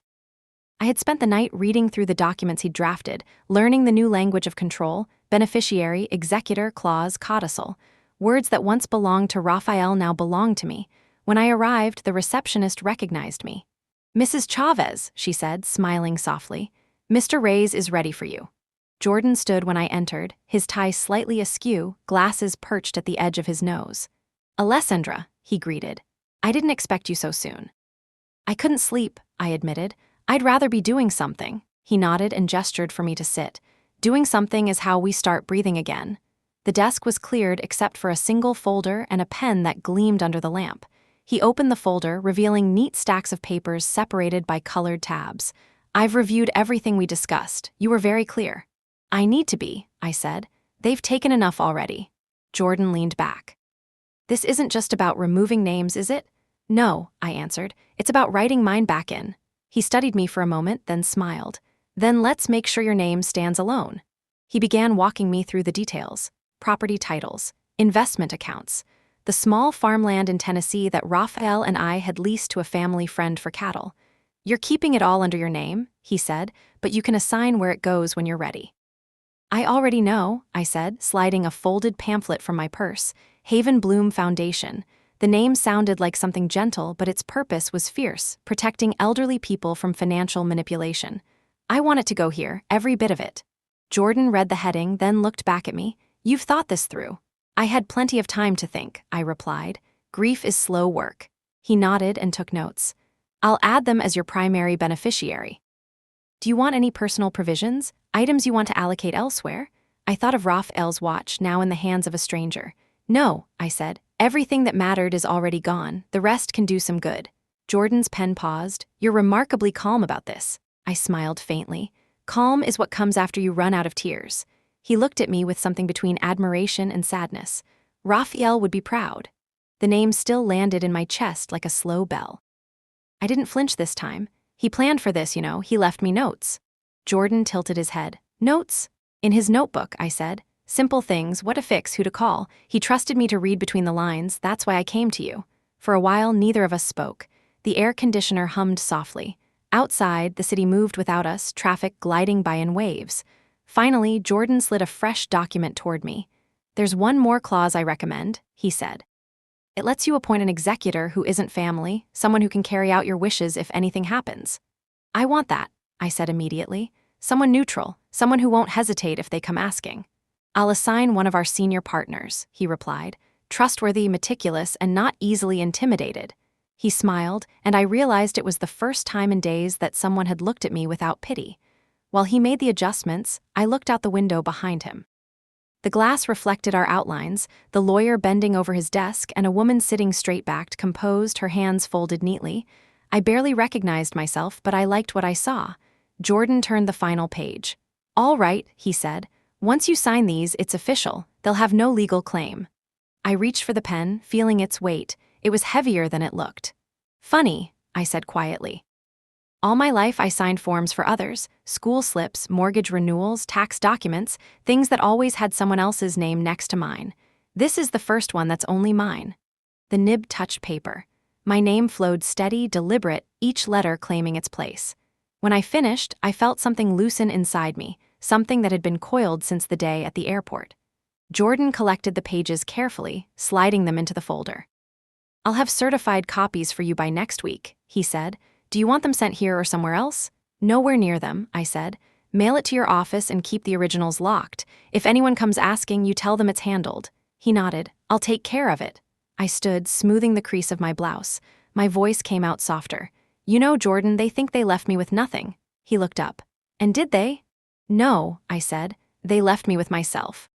I had spent the night reading through the documents he'd drafted, learning the new language of control: beneficiary, executor, clause, codicil. Words that once belonged to Raphael now belonged to me. When I arrived, the receptionist recognized me. "Mrs. Chavez," she said, smiling softly. "Mr. Reyes is ready for you." Jordan stood when I entered, his tie slightly askew, glasses perched at the edge of his nose. "Alessandra," he greeted. "I didn't expect you so soon." "I couldn't sleep," I admitted. "I'd rather be doing something," He nodded and gestured for me to sit. Doing something is how we start breathing again. The desk was cleared except for a single folder and a pen that gleamed under the lamp. He opened the folder, revealing neat stacks of papers separated by colored tabs. I've reviewed everything we discussed. You were very clear. I need to be, I said. They've taken enough already. Jordan leaned back. This isn't just about removing names, is it? No, I answered. It's about writing mine back in. He studied me for a moment, then smiled. Then let's make sure your name stands alone. He began walking me through the details. Property titles, investment accounts, the small farmland in Tennessee that Raphael and I had leased to a family friend for cattle. You're keeping it all under your name, he said, but you can assign where it goes when you're ready. I already know, I said, sliding a folded pamphlet from my purse. Haven Bloom Foundation. The name sounded like something gentle, but its purpose was fierce, protecting elderly people from financial manipulation. I want it to go here, every bit of it. Jordan read the heading, then looked back at me. You've thought this through. I had plenty of time to think, I replied. Grief is slow work. He nodded and took notes. I'll add them as your primary beneficiary. Do you want any personal provisions? Items you want to allocate elsewhere? I thought of Raphael's watch, now in the hands of a stranger. No, I said. Everything that mattered is already gone. The rest can do some good. Jordan's pen paused. You're remarkably calm about this. I smiled faintly. Calm is what comes after you run out of tears. He looked at me with something between admiration and sadness. Raphael would be proud. The name still landed in my chest like a slow bell. I didn't flinch this time. He planned for this, he left me notes. Jordan tilted his head. Notes? In his notebook, I said. Simple things, what to fix, who to call. He trusted me to read between the lines, that's why I came to you. For a while, neither of us spoke. The air conditioner hummed softly. Outside, the city moved without us, traffic gliding by in waves. Finally, Jordan slid a fresh document toward me. There's one more clause I recommend, he said. It lets you appoint an executor who isn't family, someone who can carry out your wishes if anything happens. I want that, I said immediately. Someone neutral, someone who won't hesitate if they come asking. I'll assign one of our senior partners, he replied, trustworthy, meticulous, and not easily intimidated. He smiled, and I realized it was the first time in days that someone had looked at me without pity. While he made the adjustments, I looked out the window behind him. The glass reflected our outlines, the lawyer bending over his desk and a woman sitting straight-backed, composed, her hands folded neatly. I barely recognized myself, but I liked what I saw. Jordan turned the final page. All right, he said. Once you sign these, it's official. They'll have no legal claim. I reached for the pen, feeling its weight. It was heavier than it looked. Funny, I said quietly. All my life I signed forms for others, school slips, mortgage renewals, tax documents, things that always had someone else's name next to mine. This is the first one that's only mine. The nib touched paper. My name flowed steady, deliberate, each letter claiming its place. When I finished, I felt something loosen inside me, something that had been coiled since the day at the airport. Jordan collected the pages carefully, sliding them into the folder. I'll have certified copies for you by next week, he said. Do you want them sent here or somewhere else? Nowhere near them, I said. Mail it to your office and keep the originals locked. If anyone comes asking, you tell them it's handled. He nodded. I'll take care of it. I stood, smoothing the crease of my blouse. My voice came out softer. You know, Jordan, they think they left me with nothing. He looked up. And did they? No, I said. They left me with myself.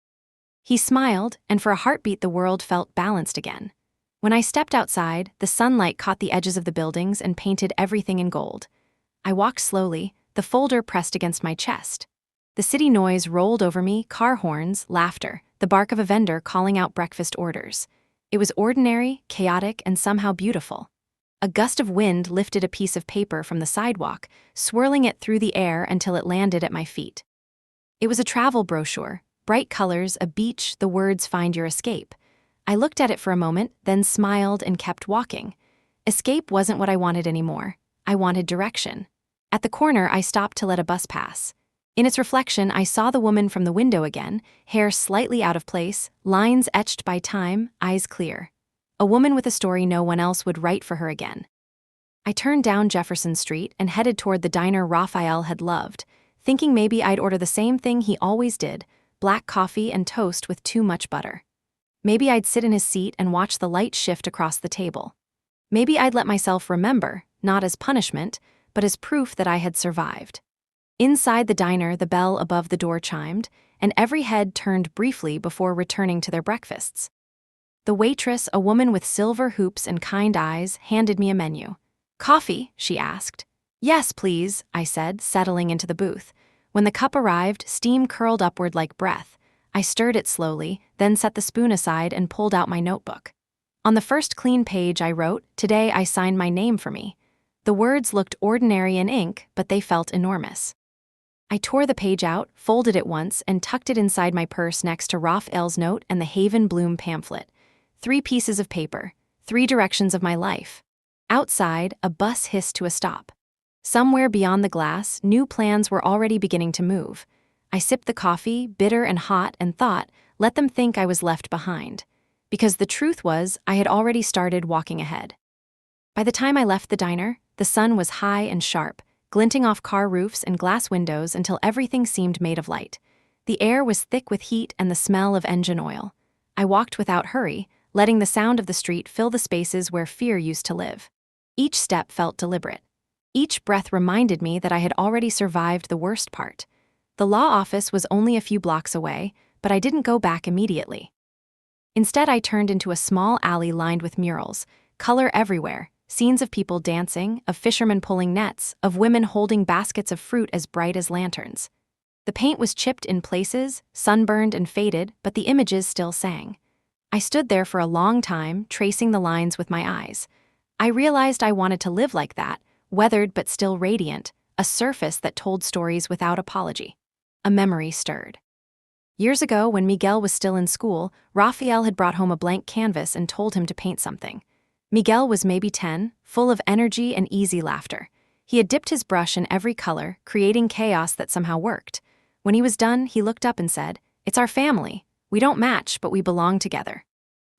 He smiled, and for a heartbeat the world felt balanced again. When I stepped outside, the sunlight caught the edges of the buildings and painted everything in gold. I walked slowly, the folder pressed against my chest. The city noise rolled over me, car horns, laughter, the bark of a vendor calling out breakfast orders. It was ordinary, chaotic, and somehow beautiful. A gust of wind lifted a piece of paper from the sidewalk, swirling it through the air until it landed at my feet. It was a travel brochure, bright colors, a beach, the words "Find your escape." I looked at it for a moment, then smiled and kept walking. Escape wasn't what I wanted anymore. I wanted direction. At the corner, I stopped to let a bus pass. In its reflection, I saw the woman from the window again, hair slightly out of place, lines etched by time, eyes clear. A woman with a story no one else would write for her again. I turned down Jefferson Street and headed toward the diner Raphael had loved, thinking maybe I'd order the same thing he always did, black coffee and toast with too much butter. Maybe I'd sit in his seat and watch the light shift across the table. Maybe I'd let myself remember, not as punishment, but as proof that I had survived. Inside the diner, the bell above the door chimed, and every head turned briefly before returning to their breakfasts. The waitress, a woman with silver hoops and kind eyes, handed me a menu. "Coffee?" she asked. "Yes, please," I said, settling into the booth. When the cup arrived, steam curled upward like breath. I stirred it slowly, then set the spoon aside and pulled out my notebook. On the first clean page I wrote, "Today I signed my name for me." The words looked ordinary in ink, but they felt enormous. I tore the page out, folded it once, and tucked it inside my purse next to Raphael's note and the Haven Bloom pamphlet. 3 pieces of paper, 3 directions of my life. Outside, a bus hissed to a stop. Somewhere beyond the glass, new plans were already beginning to move. I sipped the coffee, bitter and hot, and thought, let them think I was left behind. Because the truth was, I had already started walking ahead. By the time I left the diner, the sun was high and sharp, glinting off car roofs and glass windows until everything seemed made of light. The air was thick with heat and the smell of engine oil. I walked without hurry, letting the sound of the street fill the spaces where fear used to live. Each step felt deliberate. Each breath reminded me that I had already survived the worst part. The law office was only a few blocks away, but I didn't go back immediately. Instead, I turned into a small alley lined with murals, color everywhere, scenes of people dancing, of fishermen pulling nets, of women holding baskets of fruit as bright as lanterns. The paint was chipped in places, sunburned and faded, but the images still sang. I stood there for a long time, tracing the lines with my eyes. I realized I wanted to live like that, weathered but still radiant, a surface that told stories without apology. A memory stirred. Years ago, when Miguel was still in school, Raphael had brought home a blank canvas and told him to paint something. Miguel was maybe 10, full of energy and easy laughter. He had dipped his brush in every color, creating chaos that somehow worked. When he was done, he looked up and said, "It's our family. We don't match, but we belong together."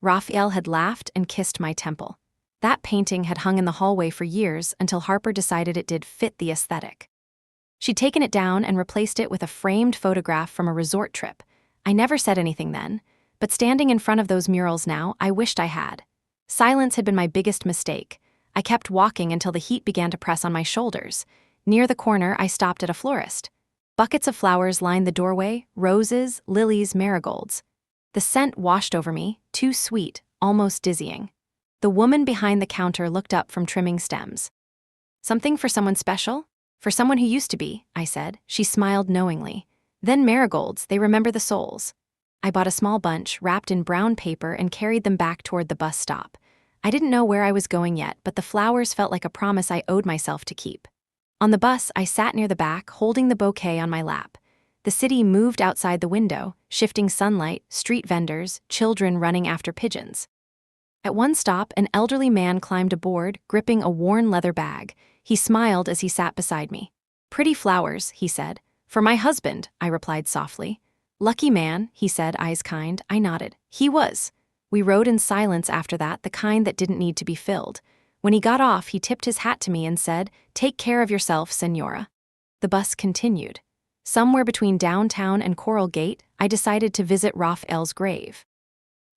Raphael had laughed and kissed my temple. That painting had hung in the hallway for years until Harper decided it did fit the aesthetic. She'd taken it down and replaced it with a framed photograph from a resort trip. I never said anything then, but standing in front of those murals now, I wished I had. Silence had been my biggest mistake. I kept walking until the heat began to press on my shoulders. Near the corner, I stopped at a florist. Buckets of flowers lined the doorway, roses, lilies, marigolds. The scent washed over me, too sweet, almost dizzying. The woman behind the counter looked up from trimming stems. "Something for someone special? For someone who used to be," I said. She smiled knowingly. "Then marigolds, they remember the souls." I bought a small bunch, wrapped in brown paper, and carried them back toward the bus stop. I didn't know where I was going yet, but the flowers felt like a promise I owed myself to keep. On the bus, I sat near the back, holding the bouquet on my lap. The city moved outside the window, shifting sunlight, street vendors, children running after pigeons. At one stop, an elderly man climbed aboard, gripping a worn leather bag. He smiled as he sat beside me. "Pretty flowers," he said. "For my husband," I replied softly. "Lucky man," he said, eyes kind. I nodded. He was. We rode in silence after that, the kind that didn't need to be filled. When he got off, he tipped his hat to me and said, "Take care of yourself, Senora." The bus continued. Somewhere between downtown and Coral Gate, I decided to visit Raphael's grave.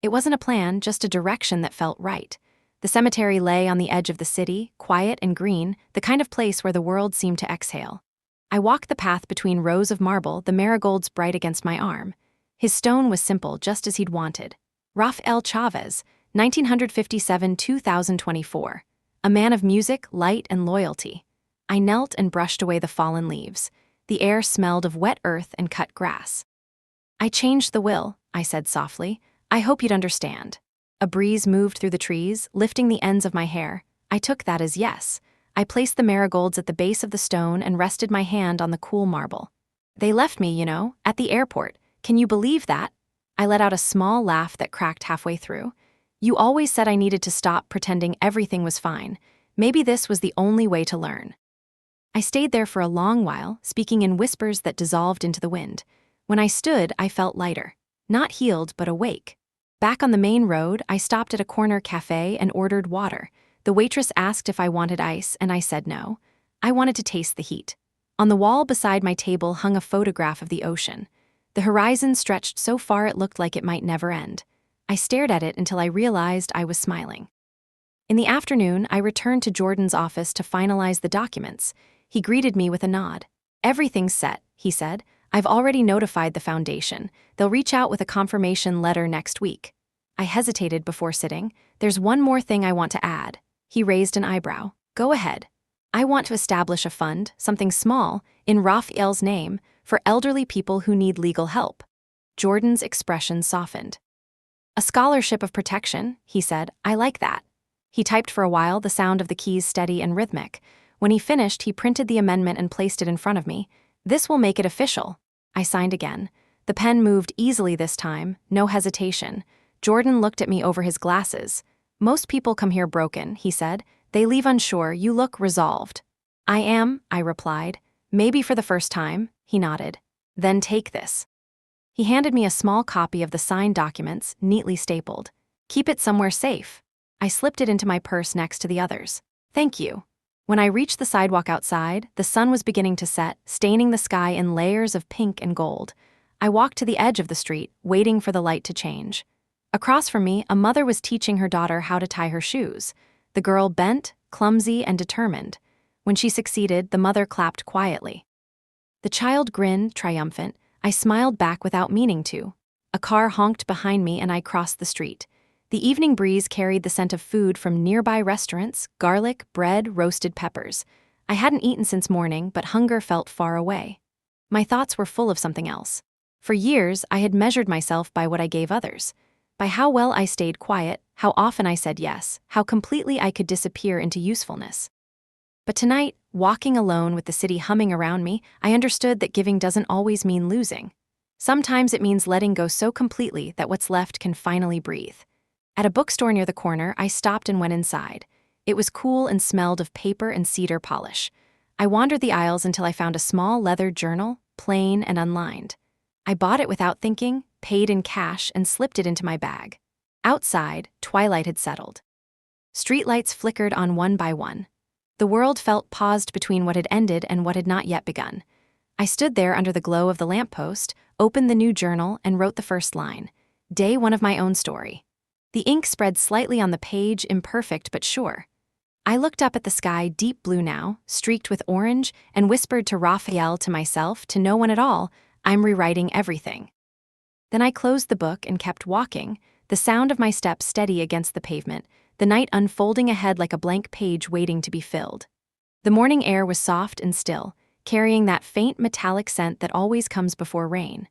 It wasn't a plan, just a direction that felt right. The cemetery lay on the edge of the city, quiet and green, the kind of place where the world seemed to exhale. I walked the path between rows of marble, the marigolds bright against my arm. His stone was simple, just as he'd wanted. Rafael Chavez, 1957-2024. A man of music, light, and loyalty. I knelt and brushed away the fallen leaves. The air smelled of wet earth and cut grass. "I changed the will," I said softly. "I hope you'd understand." A breeze moved through the trees, lifting the ends of my hair. I took that as yes. I placed the marigolds at the base of the stone and rested my hand on the cool marble. "They left me, at the airport. Can you believe that?" I let out a small laugh that cracked halfway through. "You always said I needed to stop pretending everything was fine. Maybe this was the only way to learn." I stayed there for a long while, speaking in whispers that dissolved into the wind. When I stood, I felt lighter. Not healed, but awake. Back on the main road, I stopped at a corner cafe and ordered water. The waitress asked if I wanted ice, and I said no. I wanted to taste the heat. On the wall beside my table hung a photograph of the ocean. The horizon stretched so far it looked like it might never end. I stared at it until I realized I was smiling. In the afternoon, I returned to Jordan's office to finalize the documents. He greeted me with a nod. "Everything's set," he said. "I've already notified the foundation. They'll reach out with a confirmation letter next week." I hesitated before sitting. "There's one more thing I want to add." He raised an eyebrow. "Go ahead." "I want to establish a fund, something small, in Raphael's name, for elderly people who need legal help." Jordan's expression softened. "A scholarship of protection," he said. "I like that." He typed for a while, the sound of the keys steady and rhythmic. When he finished, he printed the amendment and placed it in front of me. "This will make it official." I signed again. The pen moved easily this time, no hesitation. Jordan looked at me over his glasses. "Most people come here broken," he said. "They leave unsure. You look resolved." "I am," I replied. "Maybe for the first time," he nodded. "Then take this." He handed me a small copy of the signed documents, neatly stapled. "Keep it somewhere safe." I slipped it into my purse next to the others. "Thank you." When I reached the sidewalk outside, the sun was beginning to set, staining the sky in layers of pink and gold. I walked to the edge of the street, waiting for the light to change. Across from me, a mother was teaching her daughter how to tie her shoes. The girl bent, clumsy, and determined. When she succeeded, the mother clapped quietly. The child grinned, triumphant. I smiled back without meaning to. A car honked behind me and I crossed the street. The evening breeze carried the scent of food from nearby restaurants: garlic, bread, roasted peppers. I hadn't eaten since morning, but hunger felt far away. My thoughts were full of something else. For years, I had measured myself by what I gave others. By how well I stayed quiet, how often I said yes, how completely I could disappear into usefulness. But tonight, walking alone with the city humming around me, I understood that giving doesn't always mean losing. Sometimes it means letting go so completely that what's left can finally breathe. At a bookstore near the corner, I stopped and went inside. It was cool and smelled of paper and cedar polish. I wandered the aisles until I found a small leather journal, plain and unlined. I bought it without thinking, paid in cash, and slipped it into my bag. Outside, twilight had settled. Streetlights flickered on one by one. The world felt paused between what had ended and what had not yet begun. I stood there under the glow of the lamppost, opened the new journal, and wrote the first line. Day 1 of my own story. The ink spread slightly on the page, imperfect but sure. I looked up at the sky, deep blue now, streaked with orange, and whispered to Raphael, to myself, to no one at all, "I'm rewriting everything." Then I closed the book and kept walking, the sound of my steps steady against the pavement, the night unfolding ahead like a blank page waiting to be filled. The morning air was soft and still, carrying that faint metallic scent that always comes before rain.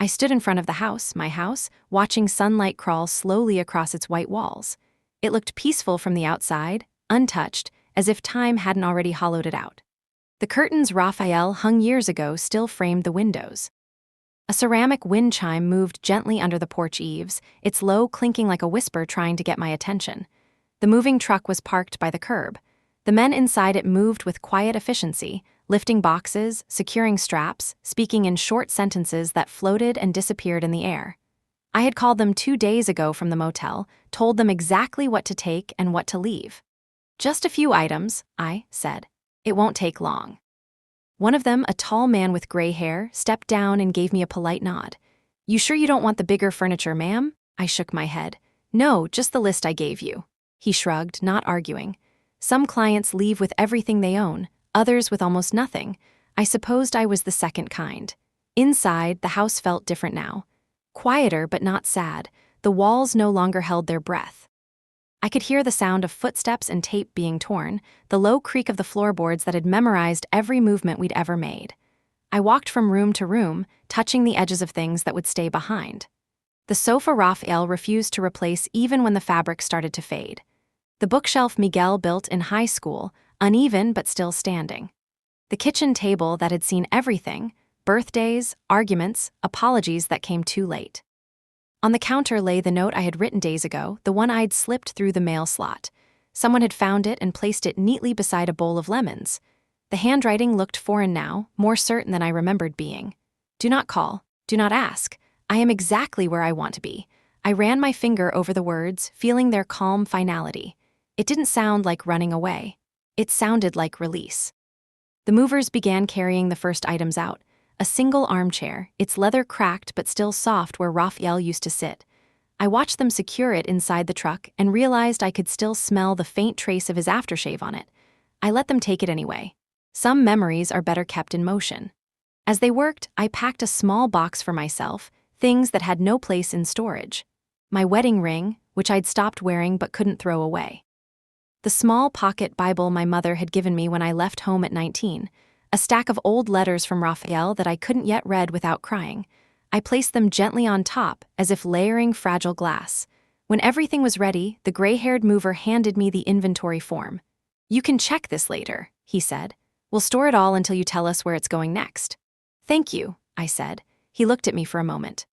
I stood in front of the house, my house, watching sunlight crawl slowly across its white walls. It looked peaceful from the outside, untouched, as if time hadn't already hollowed it out. The curtains Raphael hung years ago still framed the windows. A ceramic wind chime moved gently under the porch eaves, its low clinking like a whisper trying to get my attention. The moving truck was parked by the curb. The men inside it moved with quiet efficiency, lifting boxes, securing straps, speaking in short sentences that floated and disappeared in the air. I had called them 2 days ago from the motel, told them exactly what to take and what to leave. "Just a few items," I said. "It won't take long." One of them, a tall man with gray hair, stepped down and gave me a polite nod. "You sure you don't want the bigger furniture, ma'am?" I shook my head. "No, just the list I gave you." He shrugged, not arguing. Some clients leave with everything they own, others with almost nothing. I supposed I was the second kind. Inside, the house felt different now. Quieter but not sad, the walls no longer held their breath. I could hear the sound of footsteps and tape being torn, the low creak of the floorboards that had memorized every movement we'd ever made. I walked from room to room, touching the edges of things that would stay behind. The sofa Raphael refused to replace even when the fabric started to fade. The bookshelf Miguel built in high school, uneven but still standing. The kitchen table that had seen everything: birthdays, arguments, apologies that came too late. On the counter lay the note I had written days ago, the one I'd slipped through the mail slot. Someone had found it and placed it neatly beside a bowl of lemons. The handwriting looked foreign now, more certain than I remembered being. "Do not call. Do not ask. I am exactly where I want to be." I ran my finger over the words, feeling their calm finality. It didn't sound like running away. It sounded like release. The movers began carrying the first items out. A single armchair, its leather cracked but still soft where Raphael used to sit. I watched them secure it inside the truck and realized I could still smell the faint trace of his aftershave on it. I let them take it anyway. Some memories are better kept in motion. As they worked, I packed a small box for myself, things that had no place in storage. My wedding ring, which I'd stopped wearing but couldn't throw away. The small pocket Bible my mother had given me when I left home at 19. A stack of old letters from Raphael that I couldn't yet read without crying. I placed them gently on top, as if layering fragile glass. When everything was ready, the gray-haired mover handed me the inventory form. "You can check this later," he said. "We'll store it all until you tell us where it's going next." "Thank you," I said. He looked at me for a moment.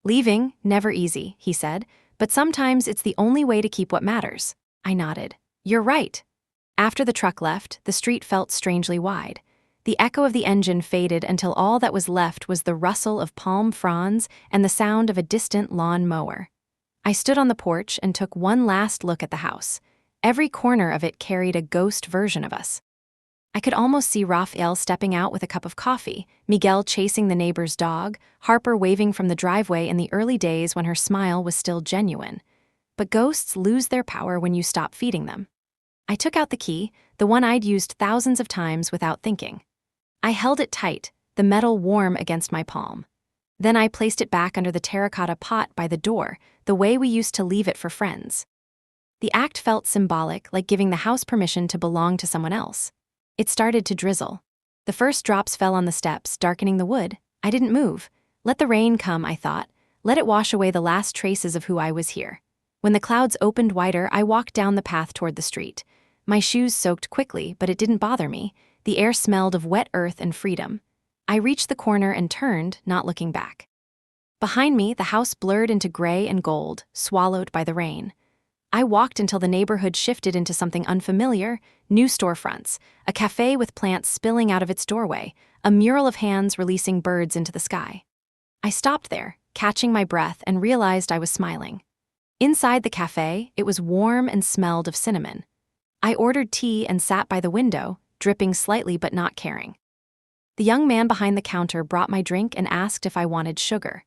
"Leaving, never easy," he said, "but sometimes it's the only way to keep what matters." I nodded. "You're right." After the truck left, the street felt strangely wide. The echo of the engine faded until all that was left was the rustle of palm fronds and the sound of a distant lawn mower. I stood on the porch and took one last look at the house. Every corner of it carried a ghost version of us. I could almost see Raphael stepping out with a cup of coffee, Miguel chasing the neighbor's dog, Harper waving from the driveway in the early days when her smile was still genuine. But ghosts lose their power when you stop feeding them. I took out the key, the one I'd used thousands of times without thinking. I held it tight, the metal warm against my palm. Then I placed it back under the terracotta pot by the door, the way we used to leave it for friends. The act felt symbolic, like giving the house permission to belong to someone else. It started to drizzle. The first drops fell on the steps, darkening the wood. I didn't move. Let the rain come, I thought. Let it wash away the last traces of who I was here. When the clouds opened wider, I walked down the path toward the street. My shoes soaked quickly, but it didn't bother me. The air smelled of wet earth and freedom. I reached the corner and turned, not looking back. Behind me, the house blurred into gray and gold, swallowed by the rain. I walked until the neighborhood shifted into something unfamiliar, new storefronts, a cafe with plants spilling out of its doorway, a mural of hands releasing birds into the sky. I stopped there, catching my breath, and realized I was smiling. Inside the cafe, it was warm and smelled of cinnamon. I ordered tea and sat by the window, dripping slightly but not caring. The young man behind the counter brought my drink and asked if I wanted sugar.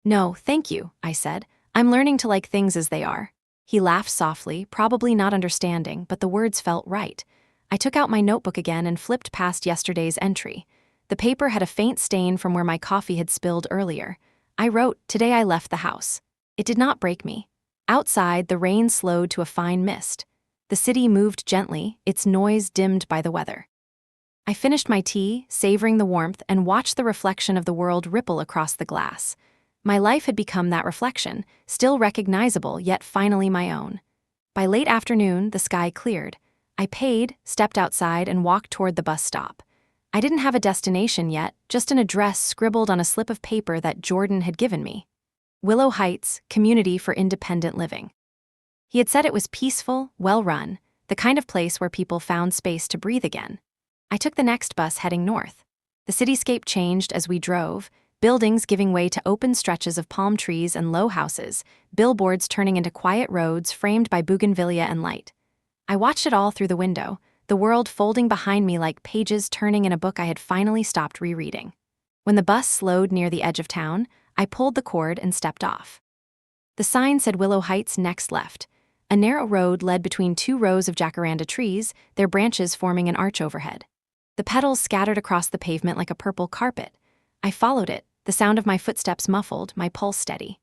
"No, thank you," I said. "I'm learning to like things as they are." He laughed softly, probably not understanding, but the words felt right. I took out my notebook again and flipped past yesterday's entry. The paper had a faint stain from where my coffee had spilled earlier. I wrote, "Today I left the house." It did not break me. Outside, the rain slowed to a fine mist. The city moved gently, its noise dimmed by the weather. I finished my tea, savoring the warmth, and watched the reflection of the world ripple across the glass. My life had become that reflection, still recognizable yet finally my own. By late afternoon, the sky cleared. I paid, stepped outside, and walked toward the bus stop. I didn't have a destination yet, just an address scribbled on a slip of paper that Jordan had given me. Willow Heights, Community for Independent Living. He had said it was peaceful, well-run, the kind of place where people found space to breathe again. I took the next bus heading north. The cityscape changed as we drove, buildings giving way to open stretches of palm trees and low houses, billboards turning into quiet roads framed by bougainvillea and light. I watched it all through the window, the world folding behind me like pages turning in a book I had finally stopped rereading. When the bus slowed near the edge of town, I pulled the cord and stepped off. The sign said Willow Heights next left. A narrow road led between two rows of jacaranda trees, their branches forming an arch overhead. The petals scattered across the pavement like a purple carpet. I followed it, the sound of my footsteps muffled, my pulse steady.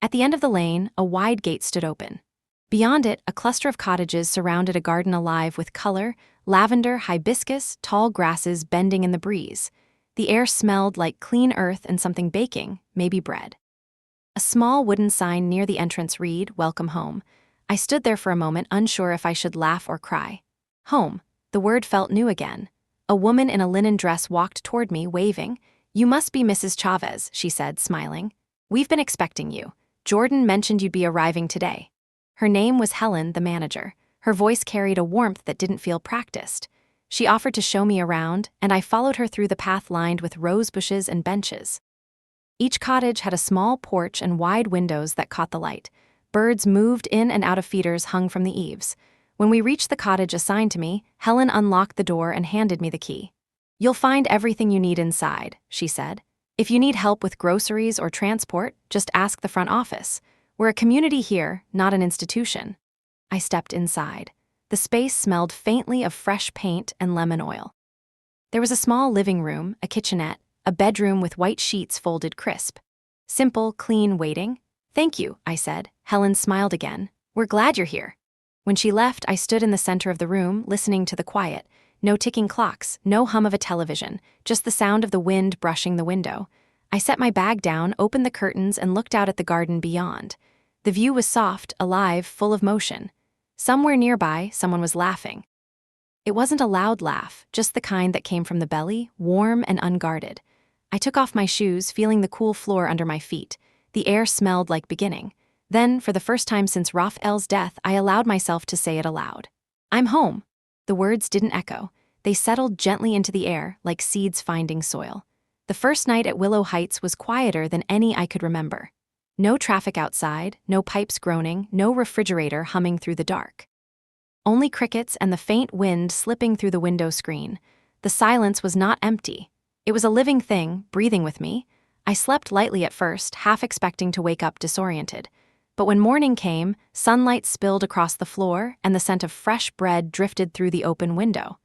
At the end of the lane, a wide gate stood open. Beyond it, a cluster of cottages surrounded a garden alive with color, lavender, hibiscus, tall grasses bending in the breeze. The air smelled like clean earth and something baking, maybe bread. A small wooden sign near the entrance read, "Welcome home." I stood there for a moment, unsure if I should laugh or cry. Home. The word felt new again. A woman in a linen dress walked toward me, waving. "You must be Mrs. Chavez," she said, smiling. "We've been expecting you. Jordan mentioned you'd be arriving today." Her name was Helen, the manager. Her voice carried a warmth that didn't feel practiced. She offered to show me around, and I followed her through the path lined with rose bushes and benches. Each cottage had a small porch and wide windows that caught the light. Birds moved in and out of feeders hung from the eaves. When we reached the cottage assigned to me, Helen unlocked the door and handed me the key. "You'll find everything you need inside," she said. "If you need help with groceries or transport, just ask the front office. We're a community here, not an institution." I stepped inside. The space smelled faintly of fresh paint and lemon oil. There was a small living room, a kitchenette, a bedroom with white sheets folded crisp. Simple, clean waiting. "Thank you," I said. Helen smiled again. "We're glad you're here." When she left, I stood in the center of the room, listening to the quiet. No ticking clocks, no hum of a television, just the sound of the wind brushing the window. I set my bag down, opened the curtains, and looked out at the garden beyond. The view was soft, alive, full of motion. Somewhere nearby, someone was laughing. It wasn't a loud laugh, just the kind that came from the belly, warm and unguarded. I took off my shoes, feeling the cool floor under my feet. The air smelled like beginning. Then, for the first time since Raphael's death, I allowed myself to say it aloud. "I'm home." The words didn't echo. They settled gently into the air, like seeds finding soil. The first night at Willow Heights was quieter than any I could remember. No traffic outside, no pipes groaning, no refrigerator humming through the dark. Only crickets and the faint wind slipping through the window screen. The silence was not empty. It was a living thing, breathing with me. I slept lightly at first, half expecting to wake up disoriented. But when morning came, sunlight spilled across the floor and the scent of fresh bread drifted through the open window.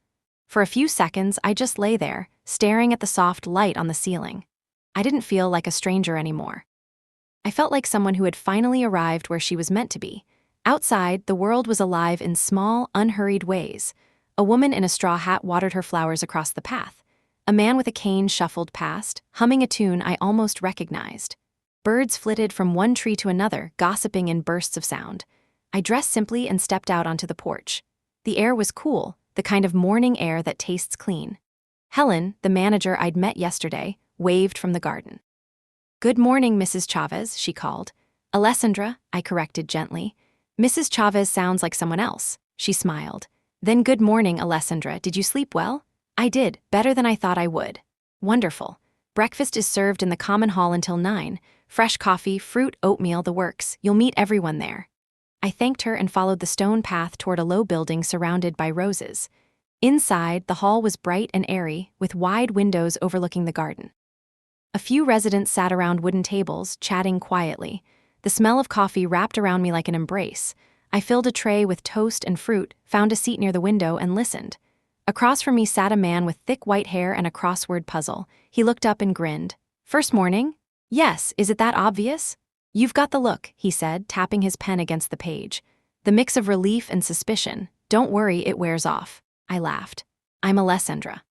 For a few seconds, I just lay there, staring at the soft light on the ceiling. I didn't feel like a stranger anymore. I felt like someone who had finally arrived where she was meant to be. Outside, the world was alive in small, unhurried ways. A woman in a straw hat watered her flowers across the path. A man with a cane shuffled past, humming a tune I almost recognized. Birds flitted from one tree to another, gossiping in bursts of sound. I dressed simply and stepped out onto the porch. The air was cool, the kind of morning air that tastes clean. Helen, the manager I'd met yesterday, waved from the garden. "Good morning, Mrs. Chavez," she called. "Alessandra," I corrected gently. "Mrs. Chavez sounds like someone else," she smiled. "Then good morning, Alessandra. Did you sleep well?" "I did, better than I thought I would." "Wonderful. Breakfast is served in the common hall until 9. Fresh coffee, fruit, oatmeal, the works. You'll meet everyone there." I thanked her and followed the stone path toward a low building surrounded by roses. Inside, the hall was bright and airy, with wide windows overlooking the garden. A few residents sat around wooden tables, chatting quietly. The smell of coffee wrapped around me like an embrace. I filled a tray with toast and fruit, found a seat near the window, and listened. Across from me sat a man with thick white hair and a crossword puzzle. He looked up and grinned. "First morning?" "Yes, is it that obvious?" "You've got the look," he said, tapping his pen against the page. The mix of relief and suspicion. "Don't worry, it wears off." I laughed. "I'm Alessandra."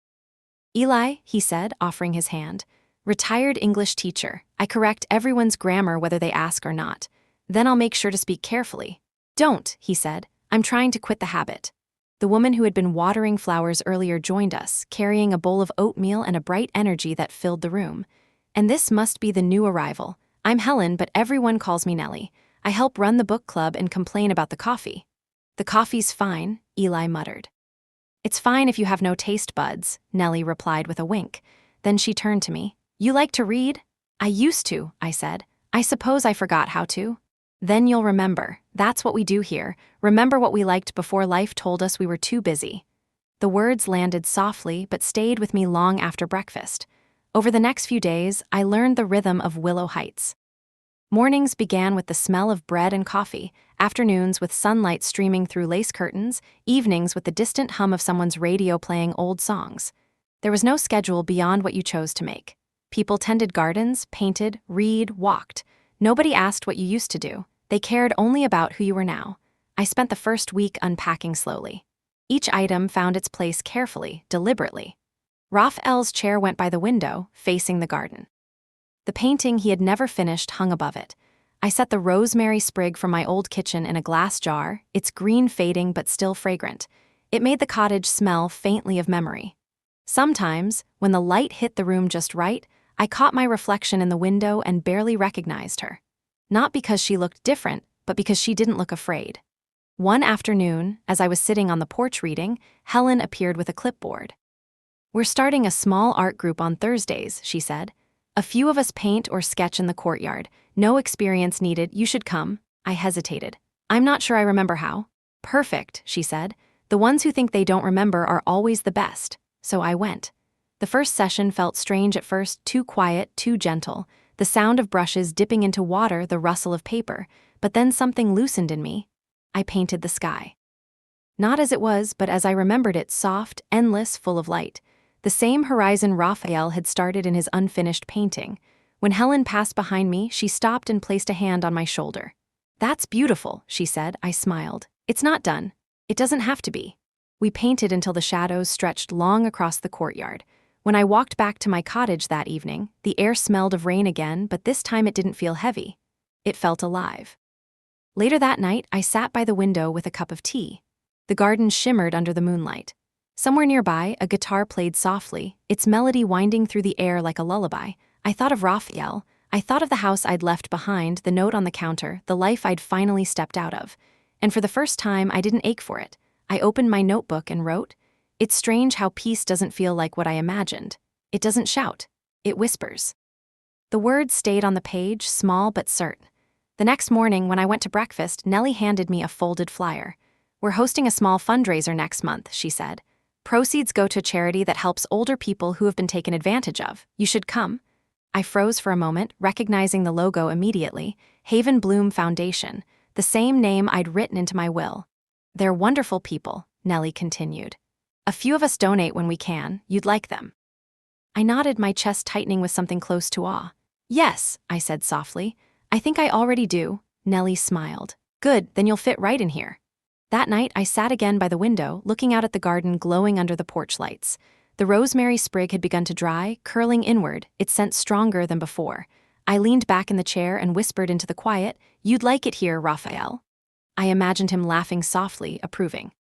"Eli," he said, offering his hand. "Retired English teacher. I correct everyone's grammar whether they ask or not. Then I'll make sure to speak carefully." "Don't," he said. "I'm trying to quit the habit." The woman who had been watering flowers earlier joined us, carrying a bowl of oatmeal and a bright energy that filled the room. "And this must be the new arrival. I'm Helen, but everyone calls me Nellie. I help run the book club and complain about the coffee." "The coffee's fine," Eli muttered. "It's fine if you have no taste buds," Nellie replied with a wink. Then she turned to me. "You like to read?" "I used to," I said. "I suppose I forgot how to." "Then you'll remember. That's what we do here. Remember what we liked before life told us we were too busy." The words landed softly but stayed with me long after breakfast. Over the next few days, I learned the rhythm of Willow Heights. Mornings began with the smell of bread and coffee, afternoons with sunlight streaming through lace curtains, evenings with the distant hum of someone's radio playing old songs. There was no schedule beyond what you chose to make. People tended gardens, painted, read, walked. Nobody asked what you used to do. They cared only about who you were now. I spent the first week unpacking slowly. Each item found its place carefully, deliberately. Raphael's chair went by the window, facing the garden. The painting he had never finished hung above it. I set the rosemary sprig from my old kitchen in a glass jar, its green fading but still fragrant. It made the cottage smell faintly of memory. Sometimes, when the light hit the room just right, I caught my reflection in the window and barely recognized her. Not because she looked different, but because she didn't look afraid. One afternoon, as I was sitting on the porch reading, Helen appeared with a clipboard. "We're starting a small art group on Thursdays," she said. "A few of us paint or sketch in the courtyard. No experience needed, you should come." I hesitated. "I'm not sure I remember how." "Perfect," she said. "The ones who think they don't remember are always the best." So I went. The first session felt strange at first, too quiet, too gentle. The sound of brushes dipping into water, the rustle of paper. But then something loosened in me. I painted the sky. Not as it was, but as I remembered it, soft, endless, full of light. the same horizon Raphael had started in his unfinished painting. When Helen passed behind me, she stopped and placed a hand on my shoulder. "That's beautiful," she said. I smiled. "It's not done. It doesn't have to be." We painted until the shadows stretched long across the courtyard. When I walked back to my cottage that evening, the air smelled of rain again, but this time it didn't feel heavy. It felt alive. Later that night, I sat by the window with a cup of tea. The garden shimmered under the moonlight. Somewhere nearby, a guitar played softly, its melody winding through the air like a lullaby. I thought of Raphael. I thought of the house I'd left behind, the note on the counter, the life I'd finally stepped out of. And for the first time, I didn't ache for it. I opened my notebook and wrote, "It's strange how peace doesn't feel like what I imagined. It doesn't shout. It whispers." The words stayed on the page, small but certain. The next morning, when I went to breakfast, Nellie handed me a folded flyer. "We're hosting a small fundraiser next month," she said. "Proceeds go to a charity that helps older people who have been taken advantage of. You should come." I froze for a moment, recognizing the logo immediately, Haven Bloom Foundation, the same name I'd written into my will. "They're wonderful people," Nellie continued. "A few of us donate when we can. You'd like them." I nodded, my chest tightening with something close to awe. "Yes," I said softly. "I think I already do." Nellie smiled. "Good, then you'll fit right in here." That night, I sat again by the window, looking out at the garden glowing under the porch lights. The rosemary sprig had begun to dry, curling inward, its scent stronger than before. I leaned back in the chair and whispered into the quiet, "You'd like it here, Raphael." I imagined him laughing softly, approving.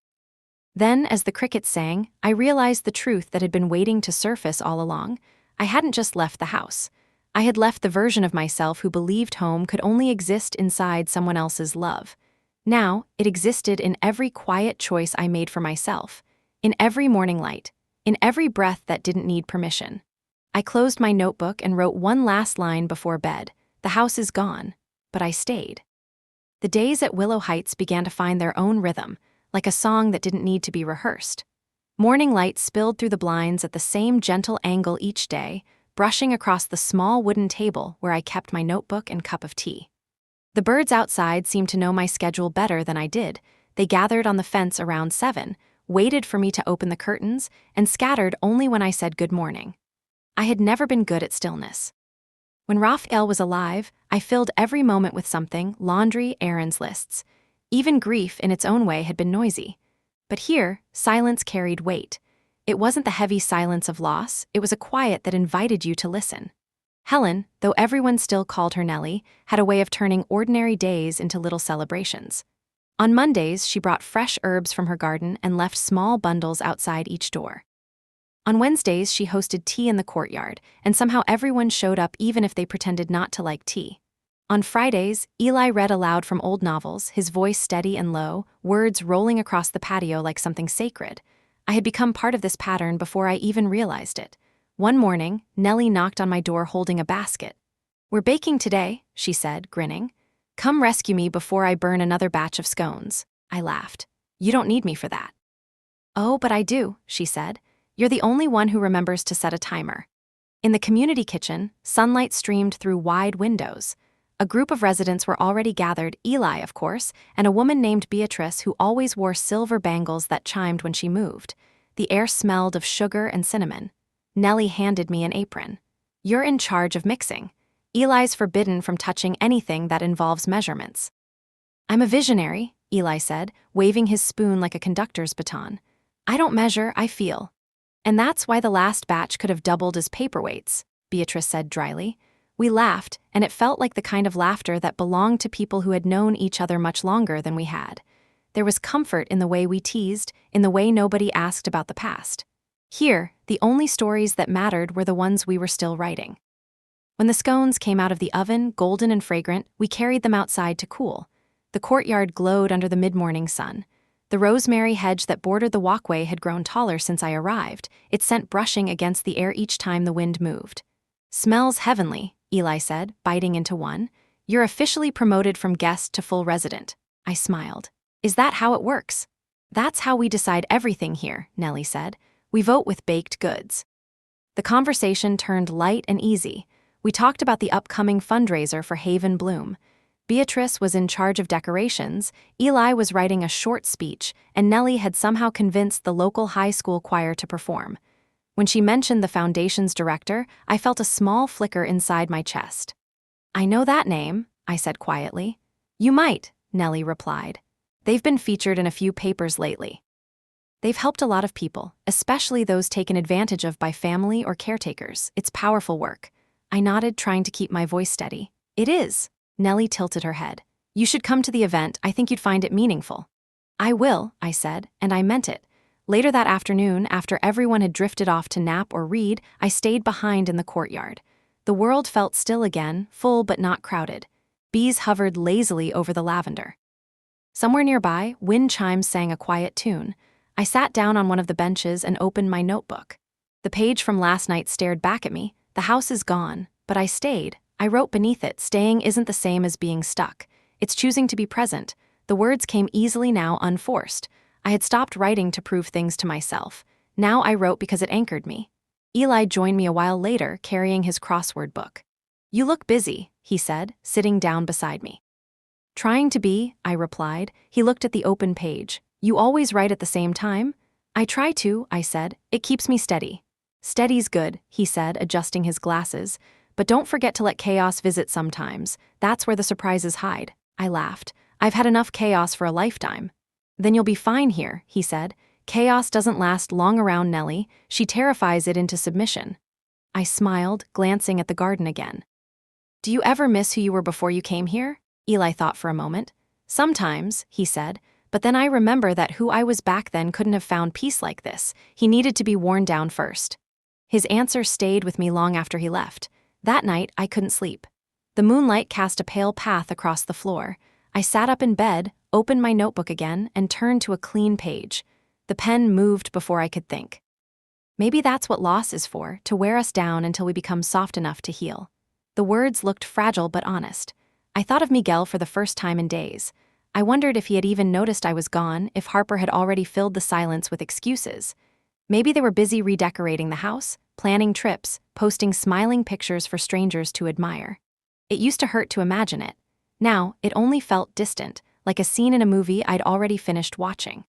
Then, as the crickets sang, I realized the truth that had been waiting to surface all along. I hadn't just left the house. I had left the version of myself who believed home could only exist inside someone else's love. Now, it existed in every quiet choice I made for myself, in every morning light, in every breath that didn't need permission. I closed my notebook and wrote one last line before bed. "The house is gone," but I stayed. The days at Willow Heights began to find their own rhythm, like a song that didn't need to be rehearsed. Morning light spilled through the blinds at the same gentle angle each day, brushing across the small wooden table where I kept my notebook and cup of tea. The birds outside seemed to know my schedule better than I did. They gathered on the fence around 7, waited for me to open the curtains, and scattered only when I said good morning. I had never been good at stillness. When Raphael was alive, I filled every moment with something: laundry, errands, lists. Even grief, in its own way, had been noisy. But here, silence carried weight. It wasn't the heavy silence of loss, it was a quiet that invited you to listen. Helen, though everyone still called her Nellie, had a way of turning ordinary days into little celebrations. On Mondays, she brought fresh herbs from her garden and left small bundles outside each door. On Wednesdays, she hosted tea in the courtyard, and somehow everyone showed up even if they pretended not to like tea. On Fridays, Eli read aloud from old novels, his voice steady and low, words rolling across the patio like something sacred. I had become part of this pattern before I even realized it. One morning, Nellie knocked on my door holding a basket. "We're baking today," she said, grinning. "Come rescue me before I burn another batch of scones." I laughed. "You don't need me for that." "Oh, but I do," she said. "You're the only one who remembers to set a timer." In the community kitchen, sunlight streamed through wide windows. A group of residents were already gathered, Eli, of course, and a woman named Beatrice who always wore silver bangles that chimed when she moved. The air smelled of sugar and cinnamon. Nellie handed me an apron. "You're in charge of mixing. Eli's forbidden from touching anything that involves measurements." "I'm a visionary," Eli said, waving his spoon like a conductor's baton. "I don't measure, I feel." "And that's why the last batch could have doubled as paperweights," Beatrice said dryly. We laughed, and it felt like the kind of laughter that belonged to people who had known each other much longer than we had. There was comfort in the way we teased, in the way nobody asked about the past. Here, the only stories that mattered were the ones we were still writing. When the scones came out of the oven, golden and fragrant, we carried them outside to cool. The courtyard glowed under the mid-morning sun. The rosemary hedge that bordered the walkway had grown taller since I arrived, its scent brushing against the air each time the wind moved. "Smells heavenly," Eli said, biting into one. "You're officially promoted from guest to full resident." I smiled. "Is that how it works?" "That's how we decide everything here," Nellie said. "We vote with baked goods." The conversation turned light and easy. We talked about the upcoming fundraiser for Haven Bloom. Beatrice was in charge of decorations, Eli was writing a short speech, and Nellie had somehow convinced the local high school choir to perform. When she mentioned the foundation's director, I felt a small flicker inside my chest. "I know that name," I said quietly. "You might," Nellie replied. "They've been featured in a few papers lately. They've helped a lot of people, especially those taken advantage of by family or caretakers. It's powerful work." I nodded, trying to keep my voice steady. "It is." Nellie tilted her head. "You should come to the event. I think you'd find it meaningful." "I will," I said, and I meant it. Later that afternoon, after everyone had drifted off to nap or read, I stayed behind in the courtyard. The world felt still again, full but not crowded. Bees hovered lazily over the lavender. Somewhere nearby, wind chimes sang a quiet tune. I sat down on one of the benches and opened my notebook. The page from last night stared back at me. The house is gone, but I stayed. I wrote beneath it, "Staying isn't the same as being stuck. It's choosing to be present." The words came easily now, unforced. I had stopped writing to prove things to myself. Now I wrote because it anchored me. Eli joined me a while later, carrying his crossword book. "You look busy," he said, sitting down beside me. "Trying to be," I replied. He looked at the open page. "You always write at the same time?" "I try to," I said. "It keeps me steady." "Steady's good," he said, adjusting his glasses. "But don't forget to let chaos visit sometimes. That's where the surprises hide." I laughed. "I've had enough chaos for a lifetime." "Then you'll be fine here," he said. "Chaos doesn't last long around Nellie. She terrifies it into submission." I smiled, glancing at the garden again. "Do you ever miss who you were before you came here?" Eli thought for a moment. "Sometimes," he said, "but then I remember that who I was back then couldn't have found peace like this. He needed to be worn down first." His answer stayed with me long after he left. That night, I couldn't sleep. The moonlight cast a pale path across the floor. I sat up in bed, opened my notebook again, and turned to a clean page. The pen moved before I could think. Maybe that's what loss is for, to wear us down until we become soft enough to heal. The words looked fragile but honest. I thought of Miguel for the first time in days. I wondered if he had even noticed I was gone, if Harper had already filled the silence with excuses. Maybe they were busy redecorating the house, planning trips, posting smiling pictures for strangers to admire. It used to hurt to imagine it. Now, it only felt distant, like a scene in a movie I'd already finished watching.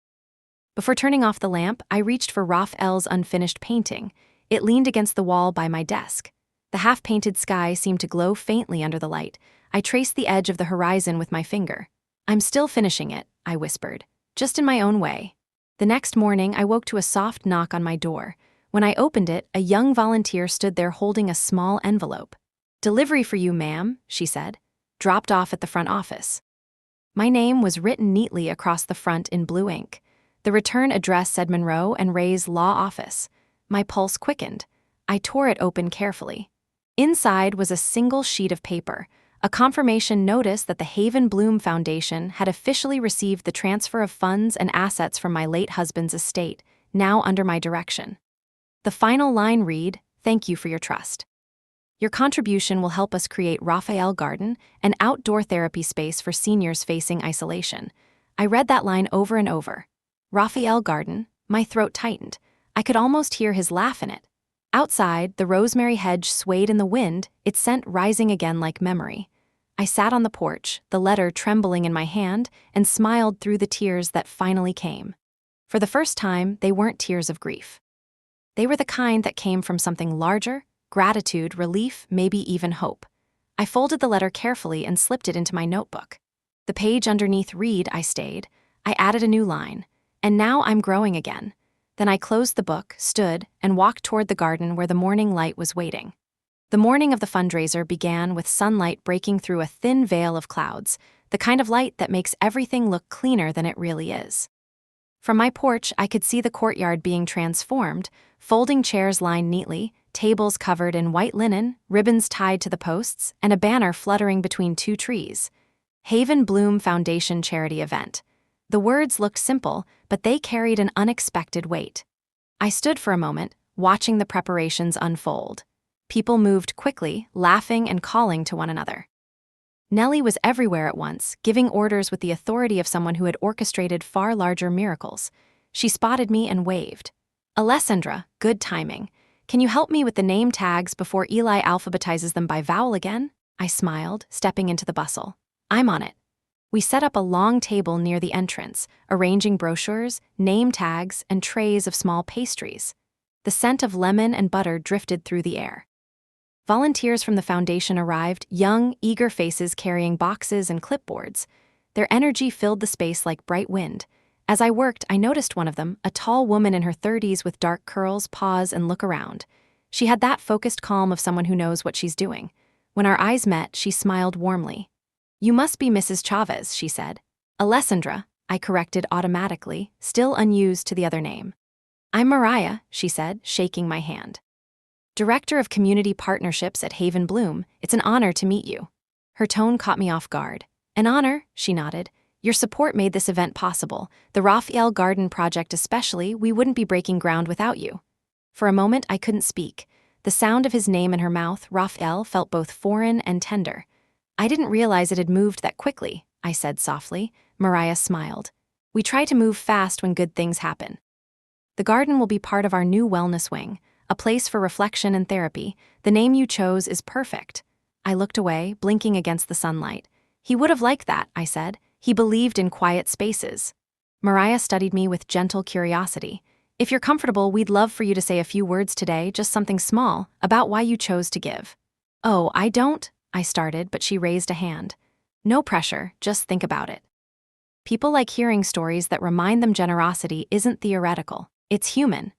Before turning off the lamp, I reached for Raphael's unfinished painting. It leaned against the wall by my desk. The half-painted sky seemed to glow faintly under the light. I traced the edge of the horizon with my finger. "I'm still finishing it," I whispered, "just in my own way." The next morning, I woke to a soft knock on my door. When I opened it, a young volunteer stood there holding a small envelope. "Delivery for you, ma'am," she said. "Dropped off at the front office." My name was written neatly across the front in blue ink. The return address said Monroe and Ray's law office. My pulse quickened. I tore it open carefully. Inside was a single sheet of paper, a confirmation notice that the Haven Bloom Foundation had officially received the transfer of funds and assets from my late husband's estate, now under my direction. The final line read, "Thank you for your trust. Your contribution will help us create Raphael Garden, an outdoor therapy space for seniors facing isolation." I read that line over and over. Raphael Garden, my throat tightened. I could almost hear his laugh in it. Outside, the rosemary hedge swayed in the wind, its scent rising again like memory. I sat on the porch, the letter trembling in my hand, and smiled through the tears that finally came. For the first time, they weren't tears of grief. They were the kind that came from something larger: gratitude, relief, maybe even hope. I folded the letter carefully and slipped it into my notebook. The page underneath read, I stayed. I added a new line. "And now I'm growing again." Then I closed the book, stood, and walked toward the garden where the morning light was waiting. The morning of the fundraiser began with sunlight breaking through a thin veil of clouds, the kind of light that makes everything look cleaner than it really is. From my porch, I could see the courtyard being transformed, folding chairs lined neatly, tables covered in white linen, ribbons tied to the posts, and a banner fluttering between two trees. Haven Bloom Foundation Charity Event. The words looked simple, but they carried an unexpected weight. I stood for a moment, watching the preparations unfold. People moved quickly, laughing and calling to one another. Nellie was everywhere at once, giving orders with the authority of someone who had orchestrated far larger miracles. She spotted me and waved. "Alessandra, good timing. Can you help me with the name tags before Eli alphabetizes them by vowel again?" I smiled, stepping into the bustle. "I'm on it." We set up a long table near the entrance, arranging brochures, name tags, and trays of small pastries. The scent of lemon and butter drifted through the air. Volunteers from the foundation arrived, young, eager faces carrying boxes and clipboards. Their energy filled the space like bright wind. As I worked, I noticed one of them, a tall woman in her 30s with dark curls, pause and look around. She had that focused calm of someone who knows what she's doing. When our eyes met, she smiled warmly. "You must be Mrs. Chavez," she said. "Alessandra," I corrected automatically, still unused to the other name. "I'm Mariah," she said, shaking my hand. "Director of Community Partnerships at Haven Bloom, it's an honor to meet you." Her tone caught me off guard. "An honor," she nodded. "Your support made this event possible. The Raphael Garden project especially, we wouldn't be breaking ground without you." For a moment, I couldn't speak. The sound of his name in her mouth, Raphael, felt both foreign and tender. "I didn't realize it had moved that quickly," I said softly. Mariah smiled. "We try to move fast when good things happen." "The garden will be part of our new wellness wing, a place for reflection and therapy. The name you chose is perfect." I looked away, blinking against the sunlight. "He would have liked that," I said. "He believed in quiet spaces." Mariah studied me with gentle curiosity. "If you're comfortable, we'd love for you to say a few words today, just something small, about why you chose to give." "Oh, I don't," I started, but she raised a hand. "No pressure, just think about it. People like hearing stories that remind them generosity isn't theoretical, it's human."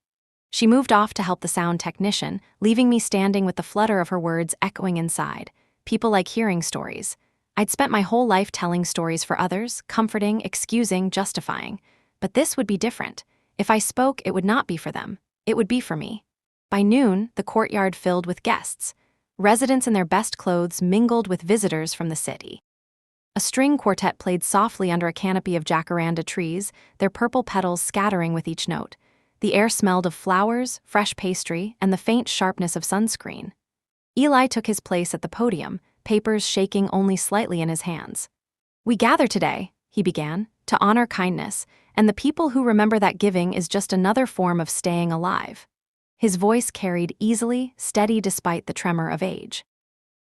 She moved off to help the sound technician, leaving me standing with the flutter of her words echoing inside. People like hearing stories. I'd spent my whole life telling stories for others, comforting, excusing, justifying. But this would be different. If I spoke, it would not be for them. It would be for me. By noon, the courtyard filled with guests. Residents in their best clothes mingled with visitors from the city. A string quartet played softly under a canopy of jacaranda trees, their purple petals scattering with each note. The air smelled of flowers, fresh pastry, and the faint sharpness of sunscreen. Eli took his place at the podium, papers shaking only slightly in his hands. "We gather today," he began, "to honor kindness, and the people who remember that giving is just another form of staying alive." His voice carried easily, steady despite the tremor of age.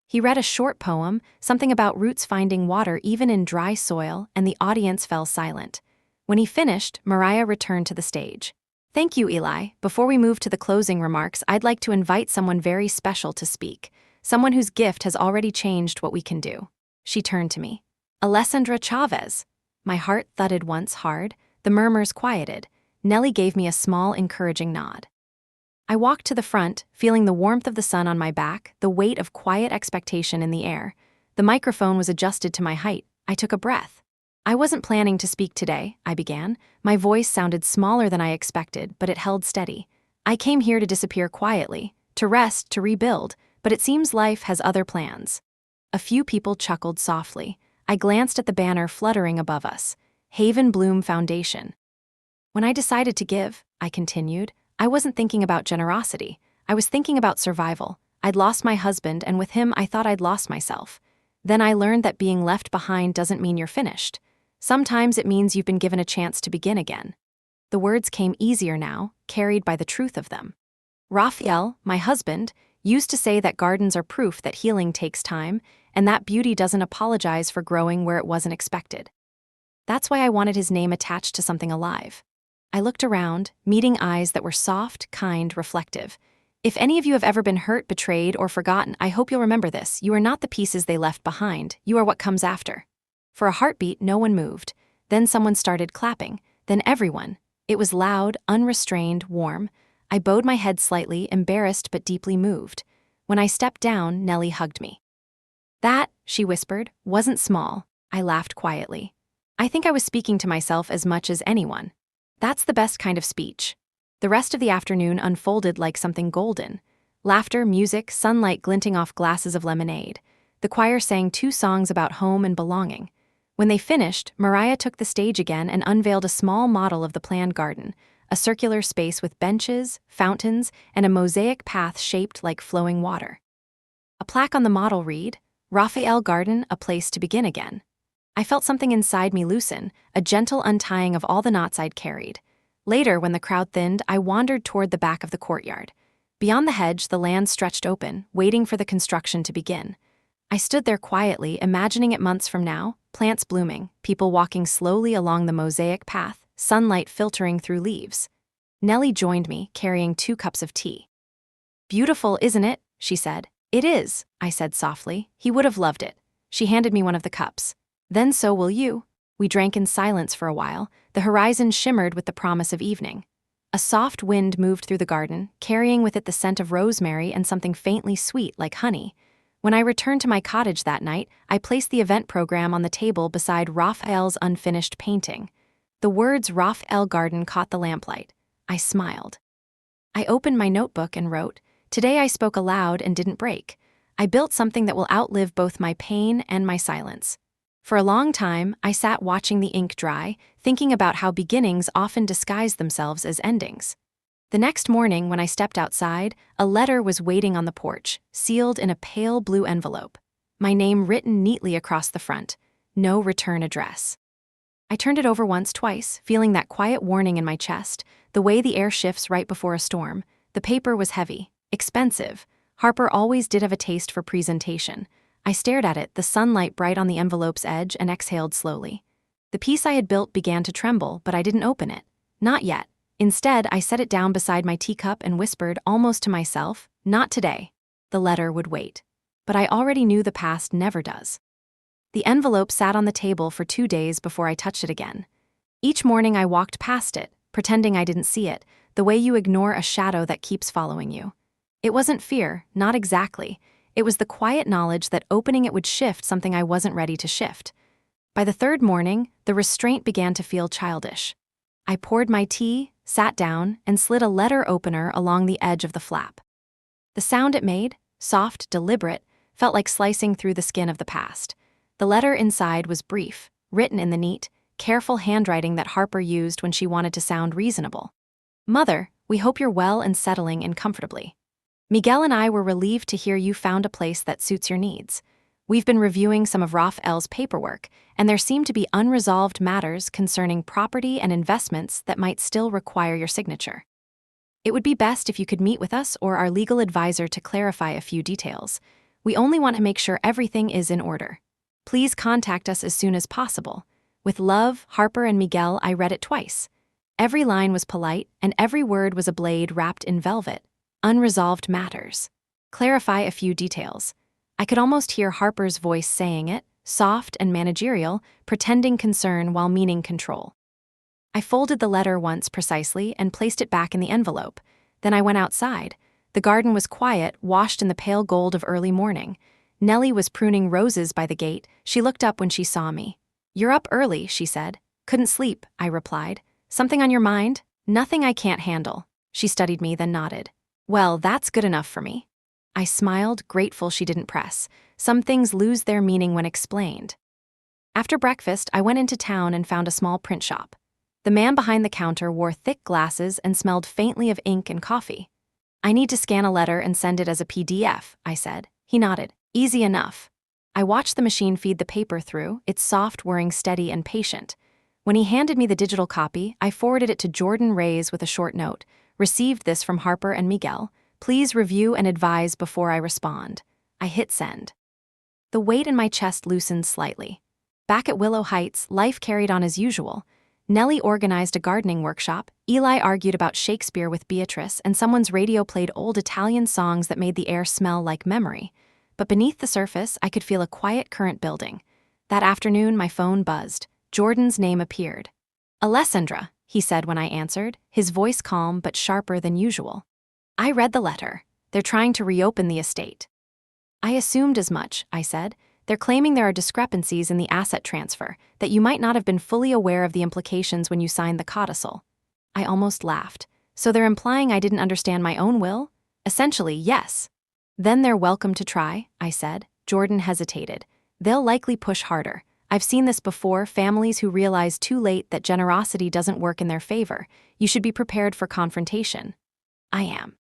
He read a short poem, something about roots finding water even in dry soil, and the audience fell silent. When he finished, Mariah returned to the stage. "Thank you, Eli. Before we move to the closing remarks, I'd like to invite someone very special to speak, someone whose gift has already changed what we can do." She turned to me. "Alessandra Chavez." My heart thudded once hard, the murmurs quieted. Nellie gave me a small, encouraging nod. I walked to the front, feeling the warmth of the sun on my back, the weight of quiet expectation in the air. The microphone was adjusted to my height. I took a breath. "I wasn't planning to speak today," I began. My voice sounded smaller than I expected, but it held steady. "I came here to disappear quietly, to rest, to rebuild, but it seems life has other plans." A few people chuckled softly. I glanced at the banner fluttering above us. Haven Bloom Foundation. "When I decided to give," I continued, "I wasn't thinking about generosity. I was thinking about survival. I'd lost my husband, and with him I thought I'd lost myself. Then I learned that being left behind doesn't mean you're finished. Sometimes it means you've been given a chance to begin again." The words came easier now, carried by the truth of them. Raphael, my husband, used to say that gardens are proof that healing takes time, and that beauty doesn't apologize for growing where it wasn't expected. That's why I wanted his name attached to something alive. I looked around, meeting eyes that were soft, kind, reflective. If any of you have ever been hurt, betrayed, or forgotten, I hope you'll remember this. You are not the pieces they left behind. You are what comes after. For a heartbeat, no one moved. Then someone started clapping. Then everyone. It was loud, unrestrained, warm. I bowed my head slightly, embarrassed but deeply moved. When I stepped down, Nellie hugged me. "That," she whispered, "wasn't small." I laughed quietly. I think I was speaking to myself as much as anyone. That's the best kind of speech. The rest of the afternoon unfolded like something golden. Laughter, music, sunlight glinting off glasses of lemonade. The choir sang 2 songs about home and belonging. When they finished, Mariah took the stage again and unveiled a small model of the planned garden, a circular space with benches, fountains, and a mosaic path shaped like flowing water. A plaque on the model read, "Raphael Garden, a place to begin again." I felt something inside me loosen, a gentle untying of all the knots I'd carried. Later, when the crowd thinned, I wandered toward the back of the courtyard. Beyond the hedge, the land stretched open, waiting for the construction to begin. I stood there quietly, imagining it months from now, plants blooming, people walking slowly along the mosaic path, sunlight filtering through leaves. Nellie joined me, carrying 2 cups of tea. "Beautiful, isn't it?" she said. "It is," I said softly. "He would have loved it." She handed me one of the cups. "Then so will you." We drank in silence for a while. The horizon shimmered with the promise of evening. A soft wind moved through the garden, carrying with it the scent of rosemary and something faintly sweet like honey. When I returned to my cottage that night, I placed the event program on the table beside Raphael's unfinished painting. The words Raphael Garden caught the lamplight. I smiled. I opened my notebook and wrote, "Today I spoke aloud and didn't break. I built something that will outlive both my pain and my silence." For a long time, I sat watching the ink dry, thinking about how beginnings often disguise themselves as endings. The next morning, when I stepped outside, a letter was waiting on the porch, sealed in a pale blue envelope. My name written neatly across the front. No return address. I turned it over once, twice, feeling that quiet warning in my chest, the way the air shifts right before a storm. The paper was heavy, expensive. Harper always did have a taste for presentation. I stared at it, the sunlight bright on the envelope's edge, and exhaled slowly. The piece I had built began to tremble, but I didn't open it. Not yet. Instead, I set it down beside my teacup and whispered, almost to myself, "Not today." The letter would wait. But I already knew the past never does. The envelope sat on the table for 2 days before I touched it again. Each morning I walked past it, pretending I didn't see it, the way you ignore a shadow that keeps following you. It wasn't fear, not exactly. It was the quiet knowledge that opening it would shift something I wasn't ready to shift. By the 3rd morning, the restraint began to feel childish. I poured my tea, sat down, and slid a letter opener along the edge of the flap. The sound it made, soft, deliberate, felt like slicing through the skin of the past. The letter inside was brief, written in the neat, careful handwriting that Harper used when she wanted to sound reasonable. "Mother, we hope you're well and settling in comfortably. Miguel and I were relieved to hear you found a place that suits your needs. We've been reviewing some of Raphael's paperwork, and there seem to be unresolved matters concerning property and investments that might still require your signature. It would be best if you could meet with us or our legal advisor to clarify a few details. We only want to make sure everything is in order. Please contact us as soon as possible. With love, Harper and Miguel." I read it twice. Every line was polite, and every word was a blade wrapped in velvet. Unresolved matters. Clarify a few details. I could almost hear Harper's voice saying it, soft and managerial, pretending concern while meaning control. I folded the letter once precisely and placed it back in the envelope. Then I went outside. The garden was quiet, washed in the pale gold of early morning. Nellie was pruning roses by the gate. She looked up when she saw me. "You're up early," she said. "Couldn't sleep," I replied. "Something on your mind?" "Nothing I can't handle." She studied me, then nodded. "Well, that's good enough for me." I smiled, grateful she didn't press. Some things lose their meaning when explained. After breakfast, I went into town and found a small print shop. The man behind the counter wore thick glasses and smelled faintly of ink and coffee. "I need to scan a letter and send it as a PDF, I said. He nodded. "Easy enough." I watched the machine feed the paper through, its soft whirring steady and patient. When he handed me the digital copy, I forwarded it to Jordan Reyes with a short note. "Received this from Harper and Miguel. Please review and advise before I respond." I hit send. The weight in my chest loosened slightly. Back at Willow Heights, life carried on as usual. Nellie organized a gardening workshop, Eli argued about Shakespeare with Beatrice, and someone's radio played old Italian songs that made the air smell like memory. But beneath the surface, I could feel a quiet current building. That afternoon, my phone buzzed. Jordan's name appeared. "Alessandra," he said when I answered, his voice calm but sharper than usual. "I read the letter. They're trying to reopen the estate." "I assumed as much," I said. "They're claiming there are discrepancies in the asset transfer, that you might not have been fully aware of the implications when you signed the codicil." I almost laughed. "So they're implying I didn't understand my own will?" "Essentially, yes." "Then they're welcome to try," I said. Jordan hesitated. "They'll likely push harder. I've seen this before, families who realize too late that generosity doesn't work in their favor. You should be prepared for confrontation." "I am."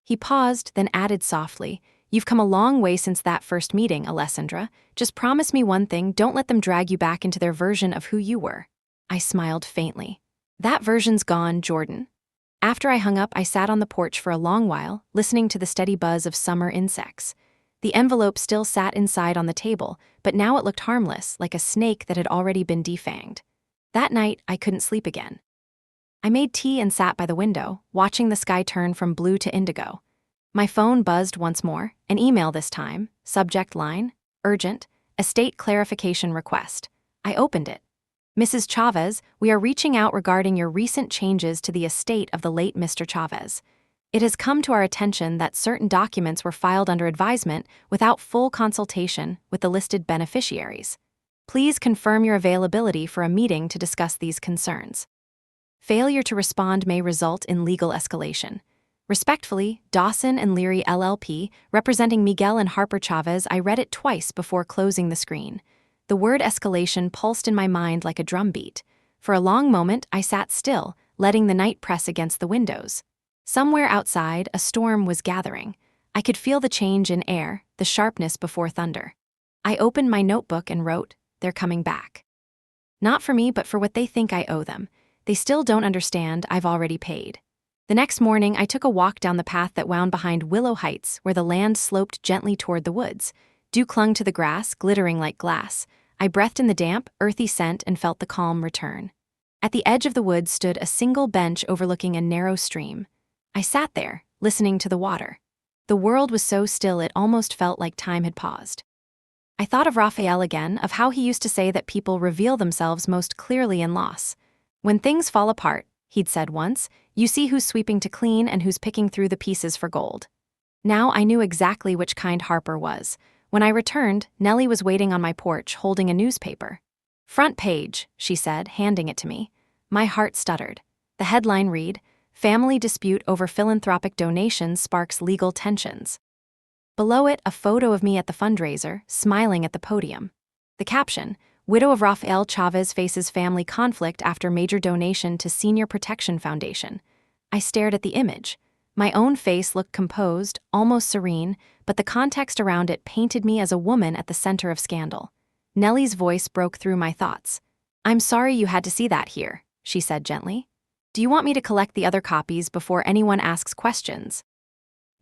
He paused, then added softly, "You've come a long way since that first meeting, Alessandra. Just promise me one thing, don't let them drag you back into their version of who you were." I smiled faintly. "That version's gone, Jordan." After I hung up, I sat on the porch for a long while, listening to the steady buzz of summer insects. The envelope still sat inside on the table, but now it looked harmless, like a snake that had already been defanged. That night, I couldn't sleep again. I made tea and sat by the window, watching the sky turn from blue to indigo. My phone buzzed once more, an email this time, subject line, urgent, estate clarification request. I opened it. Mrs. Chavez, we are reaching out regarding your recent changes to the estate of the late Mr. Chavez. It has come to our attention that certain documents were filed under advisement without full consultation with the listed beneficiaries. Please confirm your availability for a meeting to discuss these concerns. Failure to respond may result in legal escalation. Respectfully, Dawson and Leary LLP, representing Miguel and Harper Chavez. I read it twice before closing the screen. The word escalation pulsed in my mind like a drumbeat. For a long moment, I sat still, letting the night press against the windows. Somewhere outside, a storm was gathering. I could feel the change in air, the sharpness before thunder. I opened my notebook and wrote, "They're coming back. Not for me, but for what they think I owe them. They still don't understand I've already paid." The next morning, I took a walk down the path that wound behind Willow Heights, where the land sloped gently toward the woods. Dew clung to the grass, glittering like glass. I breathed in the damp, earthy scent and felt the calm return. At the edge of the woods stood a single bench overlooking a narrow stream. I sat there, listening to the water. The world was so still it almost felt like time had paused. I thought of Raphael again, of how he used to say that people reveal themselves most clearly in loss. When things fall apart, he'd said once, you see who's sweeping to clean and who's picking through the pieces for gold. Now I knew exactly which kind Harper was. When I returned, Nellie was waiting on my porch holding a newspaper. "Front page," she said, handing it to me. My heart stuttered. The headline read, "Family dispute over philanthropic donations sparks legal tensions." Below it, a photo of me at the fundraiser, smiling at the podium. The caption, "Widow of Rafael Chavez faces family conflict after major donation to Senior Protection Foundation." I stared at the image. My own face looked composed, almost serene, but the context around it painted me as a woman at the center of scandal. Nellie's voice broke through my thoughts. "I'm sorry you had to see that here," she said gently. "Do you want me to collect the other copies before anyone asks questions?"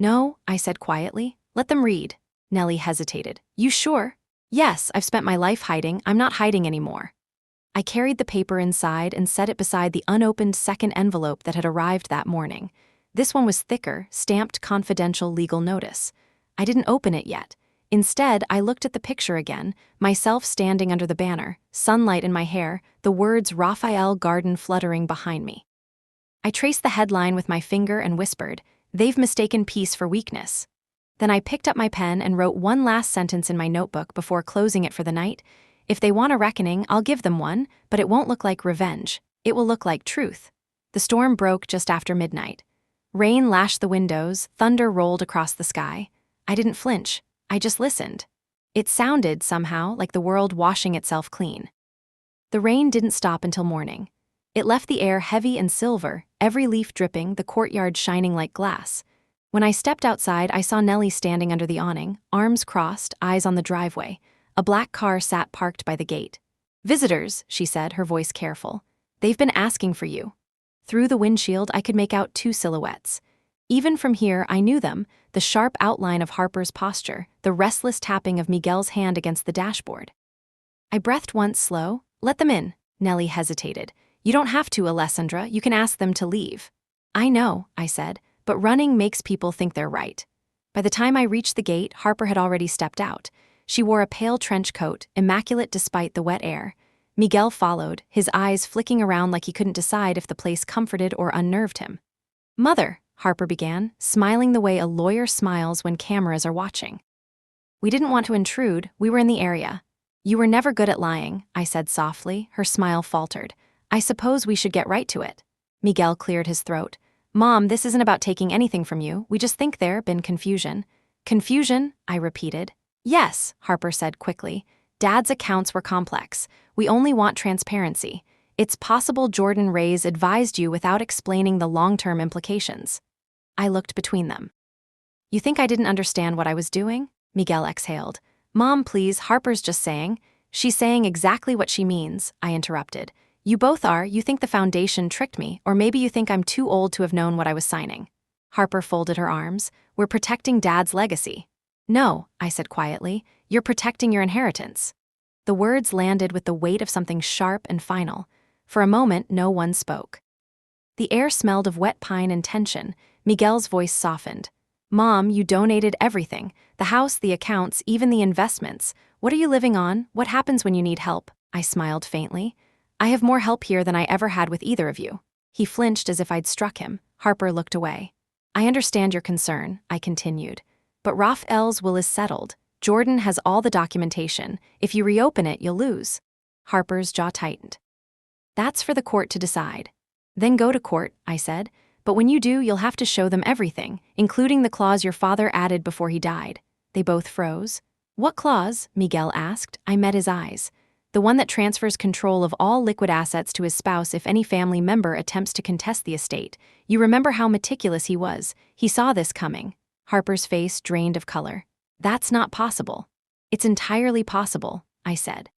"No," I said quietly. "Let them read." Nellie hesitated. "You sure?" "Yes, I've spent my life hiding. I'm not hiding anymore." I carried the paper inside and set it beside the unopened second envelope that had arrived that morning. This one was thicker, stamped confidential legal notice. I didn't open it yet. Instead, I looked at the picture again, myself standing under the banner, sunlight in my hair, the words Raphael Garden fluttering behind me. I traced the headline with my finger and whispered, "They've mistaken peace for weakness." Then I picked up my pen and wrote one last sentence in my notebook before closing it for the night. "If they want a reckoning, I'll give them one, but it won't look like revenge. It will look like truth." The storm broke just after midnight. Rain lashed the windows, thunder rolled across the sky. I didn't flinch. I just listened. It sounded, somehow, like the world washing itself clean. The rain didn't stop until morning. It left the air heavy and silver, every leaf dripping, the courtyard shining like glass. When I stepped outside, I saw Nellie standing under the awning, arms crossed, eyes on the driveway. A black car sat parked by the gate. "Visitors," she said, her voice careful. "They've been asking for you." Through the windshield, I could make out two silhouettes. Even from here, I knew them, the sharp outline of Harper's posture, the restless tapping of Miguel's hand against the dashboard. I breathed once slow. "Let them in." Nellie hesitated. "You don't have to, Alessandra. You can ask them to leave." "I know," I said, "but running makes people think they're right." By the time I reached the gate, Harper had already stepped out. She wore a pale trench coat, immaculate despite the wet air. Miguel followed, his eyes flicking around like he couldn't decide if the place comforted or unnerved him. "Mother," Harper began, smiling the way a lawyer smiles when cameras are watching. "We didn't want to intrude, we were in the area." "You were never good at lying," I said softly, her smile faltered. "I suppose we should get right to it." Miguel cleared his throat. "Mom, this isn't about taking anything from you, we just think there been confusion." "Confusion?" I repeated. "Yes," Harper said quickly. "Dad's accounts were complex. We only want transparency. It's possible Jordan Reyes advised you without explaining the long-term implications." I looked between them. "You think I didn't understand what I was doing?" Miguel exhaled. "Mom, please, Harper's just saying." "She's saying exactly what she means," I interrupted. "You both are. You think the foundation tricked me, or maybe you think I'm too old to have known what I was signing." Harper folded her arms. "We're protecting Dad's legacy." "No," I said quietly. "You're protecting your inheritance." The words landed with the weight of something sharp and final. For a moment, no one spoke. The air smelled of wet pine and tension. Miguel's voice softened. Mom, you donated everything. The house, the accounts, even the investments. What are you living on? What happens when you need help? I smiled faintly. I have more help here than I ever had with either of you. He flinched as if I'd struck him. Harper looked away. I understand your concern, I continued. But Raphael's will is settled. Jordan has all the documentation. If you reopen it, you'll lose. Harper's jaw tightened. That's for the court to decide. Then go to court, I said. But when you do, you'll have to show them everything, including the clause your father added before he died. They both froze. What clause? Miguel asked. I met his eyes. The one that transfers control of all liquid assets to his spouse if any family member attempts to contest the estate. You remember how meticulous he was. He saw this coming. Harper's face drained of color. That's not possible. It's entirely possible, I said.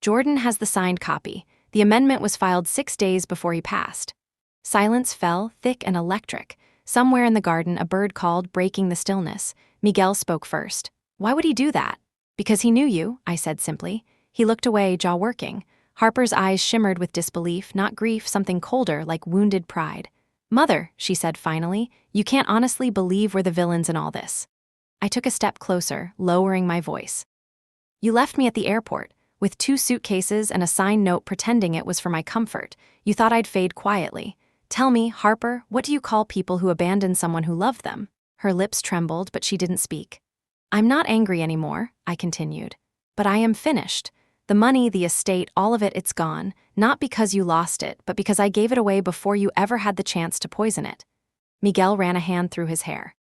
Jordan has the signed copy. The amendment was filed 6 days before he passed. Silence fell, thick and electric. Somewhere in the garden, a bird called, breaking the stillness. Miguel spoke first. Why would he do that? Because he knew you, I said simply. He looked away, jaw working. Harper's eyes shimmered with disbelief, not grief, something colder, like wounded pride. Mother, she said finally, you can't honestly believe we're the villains in all this. I took a step closer, lowering my voice. You left me at the airport, with 2 suitcases and a signed note pretending it was for my comfort. You thought I'd fade quietly. Tell me, Harper, what do you call people who abandon someone who loved them? Her lips trembled, but she didn't speak. I'm not angry anymore, I continued. But I am finished. The money, the estate, all of it, it's gone, not because you lost it, but because I gave it away before you ever had the chance to poison it. Miguel ran a hand through his hair.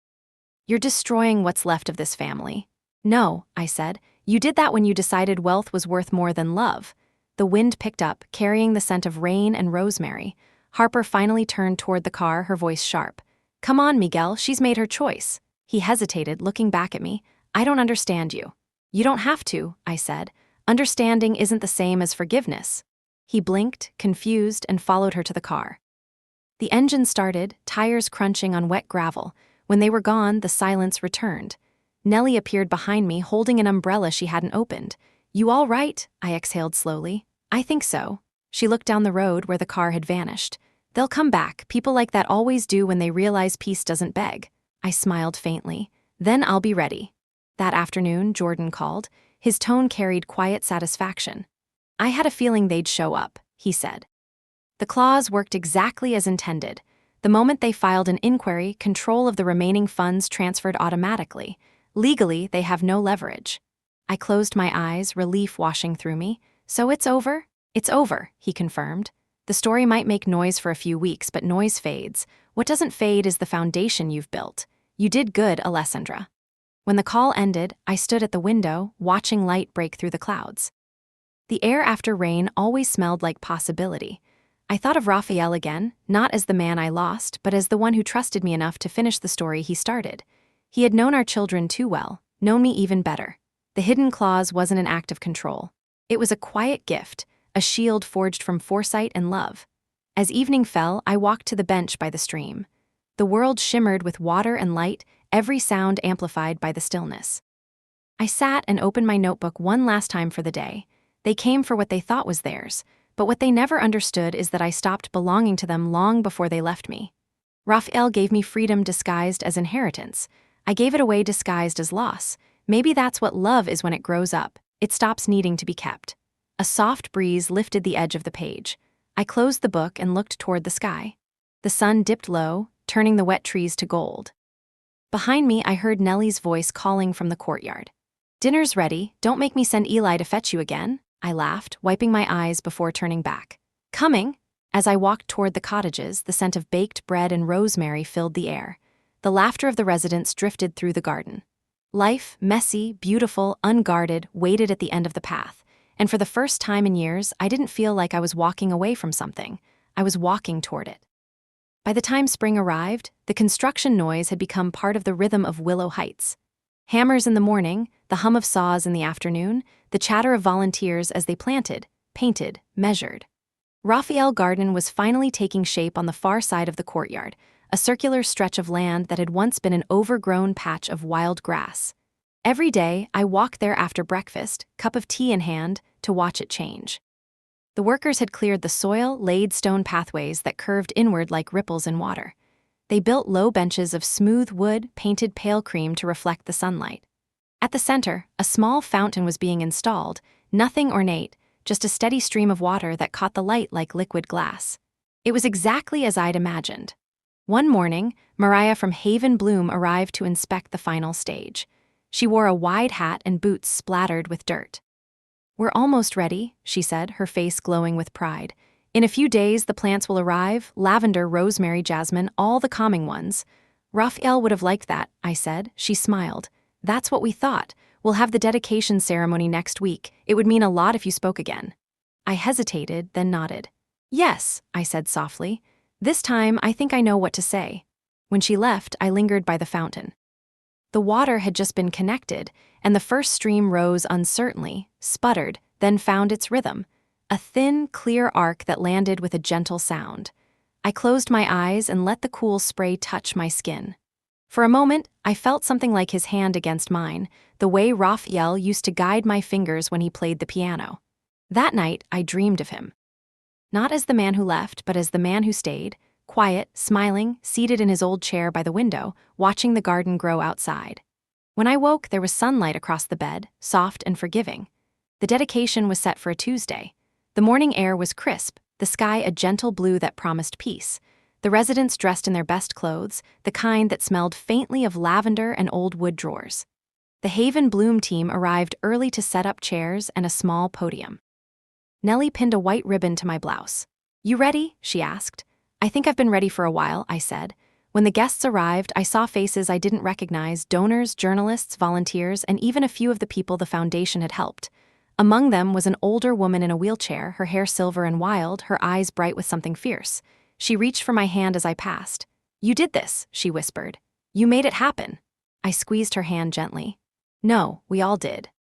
You're destroying what's left of this family. No, I said. You did that when you decided wealth was worth more than love. The wind picked up, carrying the scent of rain and rosemary. Harper finally turned toward the car, her voice sharp. Come on, Miguel, she's made her choice. He hesitated, looking back at me. I don't understand you. You don't have to, I said. Understanding isn't the same as forgiveness. He blinked, confused, and followed her to the car. The engine started, tires crunching on wet gravel. When they were gone, the silence returned. Nellie appeared behind me, holding an umbrella she hadn't opened. You all right? I exhaled slowly. I think so. She looked down the road where the car had vanished. They'll come back. People like that always do when they realize peace doesn't beg. I smiled faintly. Then I'll be ready. That afternoon, Jordan called. His tone carried quiet satisfaction. I had a feeling they'd show up, he said. The clause worked exactly as intended. The moment they filed an inquiry, control of the remaining funds transferred automatically. Legally, they have no leverage. I closed my eyes, relief washing through me. So it's over? It's over, he confirmed. The story might make noise for a few weeks, but noise fades. What doesn't fade is the foundation you've built. You did good, Alessandra. When the call ended, I stood at the window, watching light break through the clouds. The air after rain always smelled like possibility. I thought of Raphael again, not as the man I lost, but as the one who trusted me enough to finish the story he started. He had known our children too well, known me even better. The hidden clause wasn't an act of control. It was a quiet gift, a shield forged from foresight and love. As evening fell, I walked to the bench by the stream. The world shimmered with water and light, every sound amplified by the stillness. I sat and opened my notebook one last time for the day. They came for what they thought was theirs, but what they never understood is that I stopped belonging to them long before they left me. Raphael gave me freedom disguised as inheritance. I gave it away disguised as loss. Maybe that's what love is when it grows up. It stops needing to be kept. A soft breeze lifted the edge of the page. I closed the book and looked toward the sky. The sun dipped low, turning the wet trees to gold. Behind me, I heard Nellie's voice calling from the courtyard. Dinner's ready. Don't make me send Eli to fetch you again, I laughed, wiping my eyes before turning back. Coming? As I walked toward the cottages, the scent of baked bread and rosemary filled the air. The laughter of the residents drifted through the garden. Life, messy, beautiful, unguarded, waited at the end of the path. And for the first time in years, I didn't feel like I was walking away from something. I was walking toward it. By the time spring arrived, the construction noise had become part of the rhythm of Willow Heights. Hammers in the morning, the hum of saws in the afternoon, the chatter of volunteers as they planted, painted, measured. Raphael Garden was finally taking shape on the far side of the courtyard, a circular stretch of land that had once been an overgrown patch of wild grass. Every day, I walked there after breakfast, cup of tea in hand, to watch it change. The workers had cleared the soil, laid stone pathways that curved inward like ripples in water. They built low benches of smooth wood, painted pale cream to reflect the sunlight. At the center, a small fountain was being installed, nothing ornate, just a steady stream of water that caught the light like liquid glass. It was exactly as I'd imagined. One morning, Mariah from Haven Bloom arrived to inspect the final stage. She wore a wide hat and boots splattered with dirt. "We're almost ready," she said, her face glowing with pride. "In a few days, the plants will arrive, lavender, rosemary, jasmine, all the calming ones." "Raphael would have liked that," I said. She smiled. "That's what we thought. We'll have the dedication ceremony next week. It would mean a lot if you spoke again." I hesitated, then nodded. "Yes," I said softly. "This time, I think I know what to say." When she left, I lingered by the fountain. The water had just been connected, and the first stream rose uncertainly, sputtered, then found its rhythm. A thin, clear arc that landed with a gentle sound. I closed my eyes and let the cool spray touch my skin. For a moment, I felt something like his hand against mine, the way Raphael used to guide my fingers when he played the piano. That night, I dreamed of him. Not as the man who left, but as the man who stayed, quiet, smiling, seated in his old chair by the window, watching the garden grow outside. When I woke, there was sunlight across the bed, soft and forgiving. The dedication was set for a Tuesday. The morning air was crisp, the sky a gentle blue that promised peace. The residents dressed in their best clothes, the kind that smelled faintly of lavender and old wood drawers. The Haven Bloom team arrived early to set up chairs and a small podium. Nellie pinned a white ribbon to my blouse. "You ready?" she asked. "I think I've been ready for a while," I said. When the guests arrived, I saw faces I didn't recognize: donors, journalists, volunteers, and even a few of the people the foundation had helped. Among them was an older woman in a wheelchair, her hair silver and wild, her eyes bright with something fierce. She reached for my hand as I passed. "You did this," she whispered. "You made it happen." I squeezed her hand gently. "No, we all did."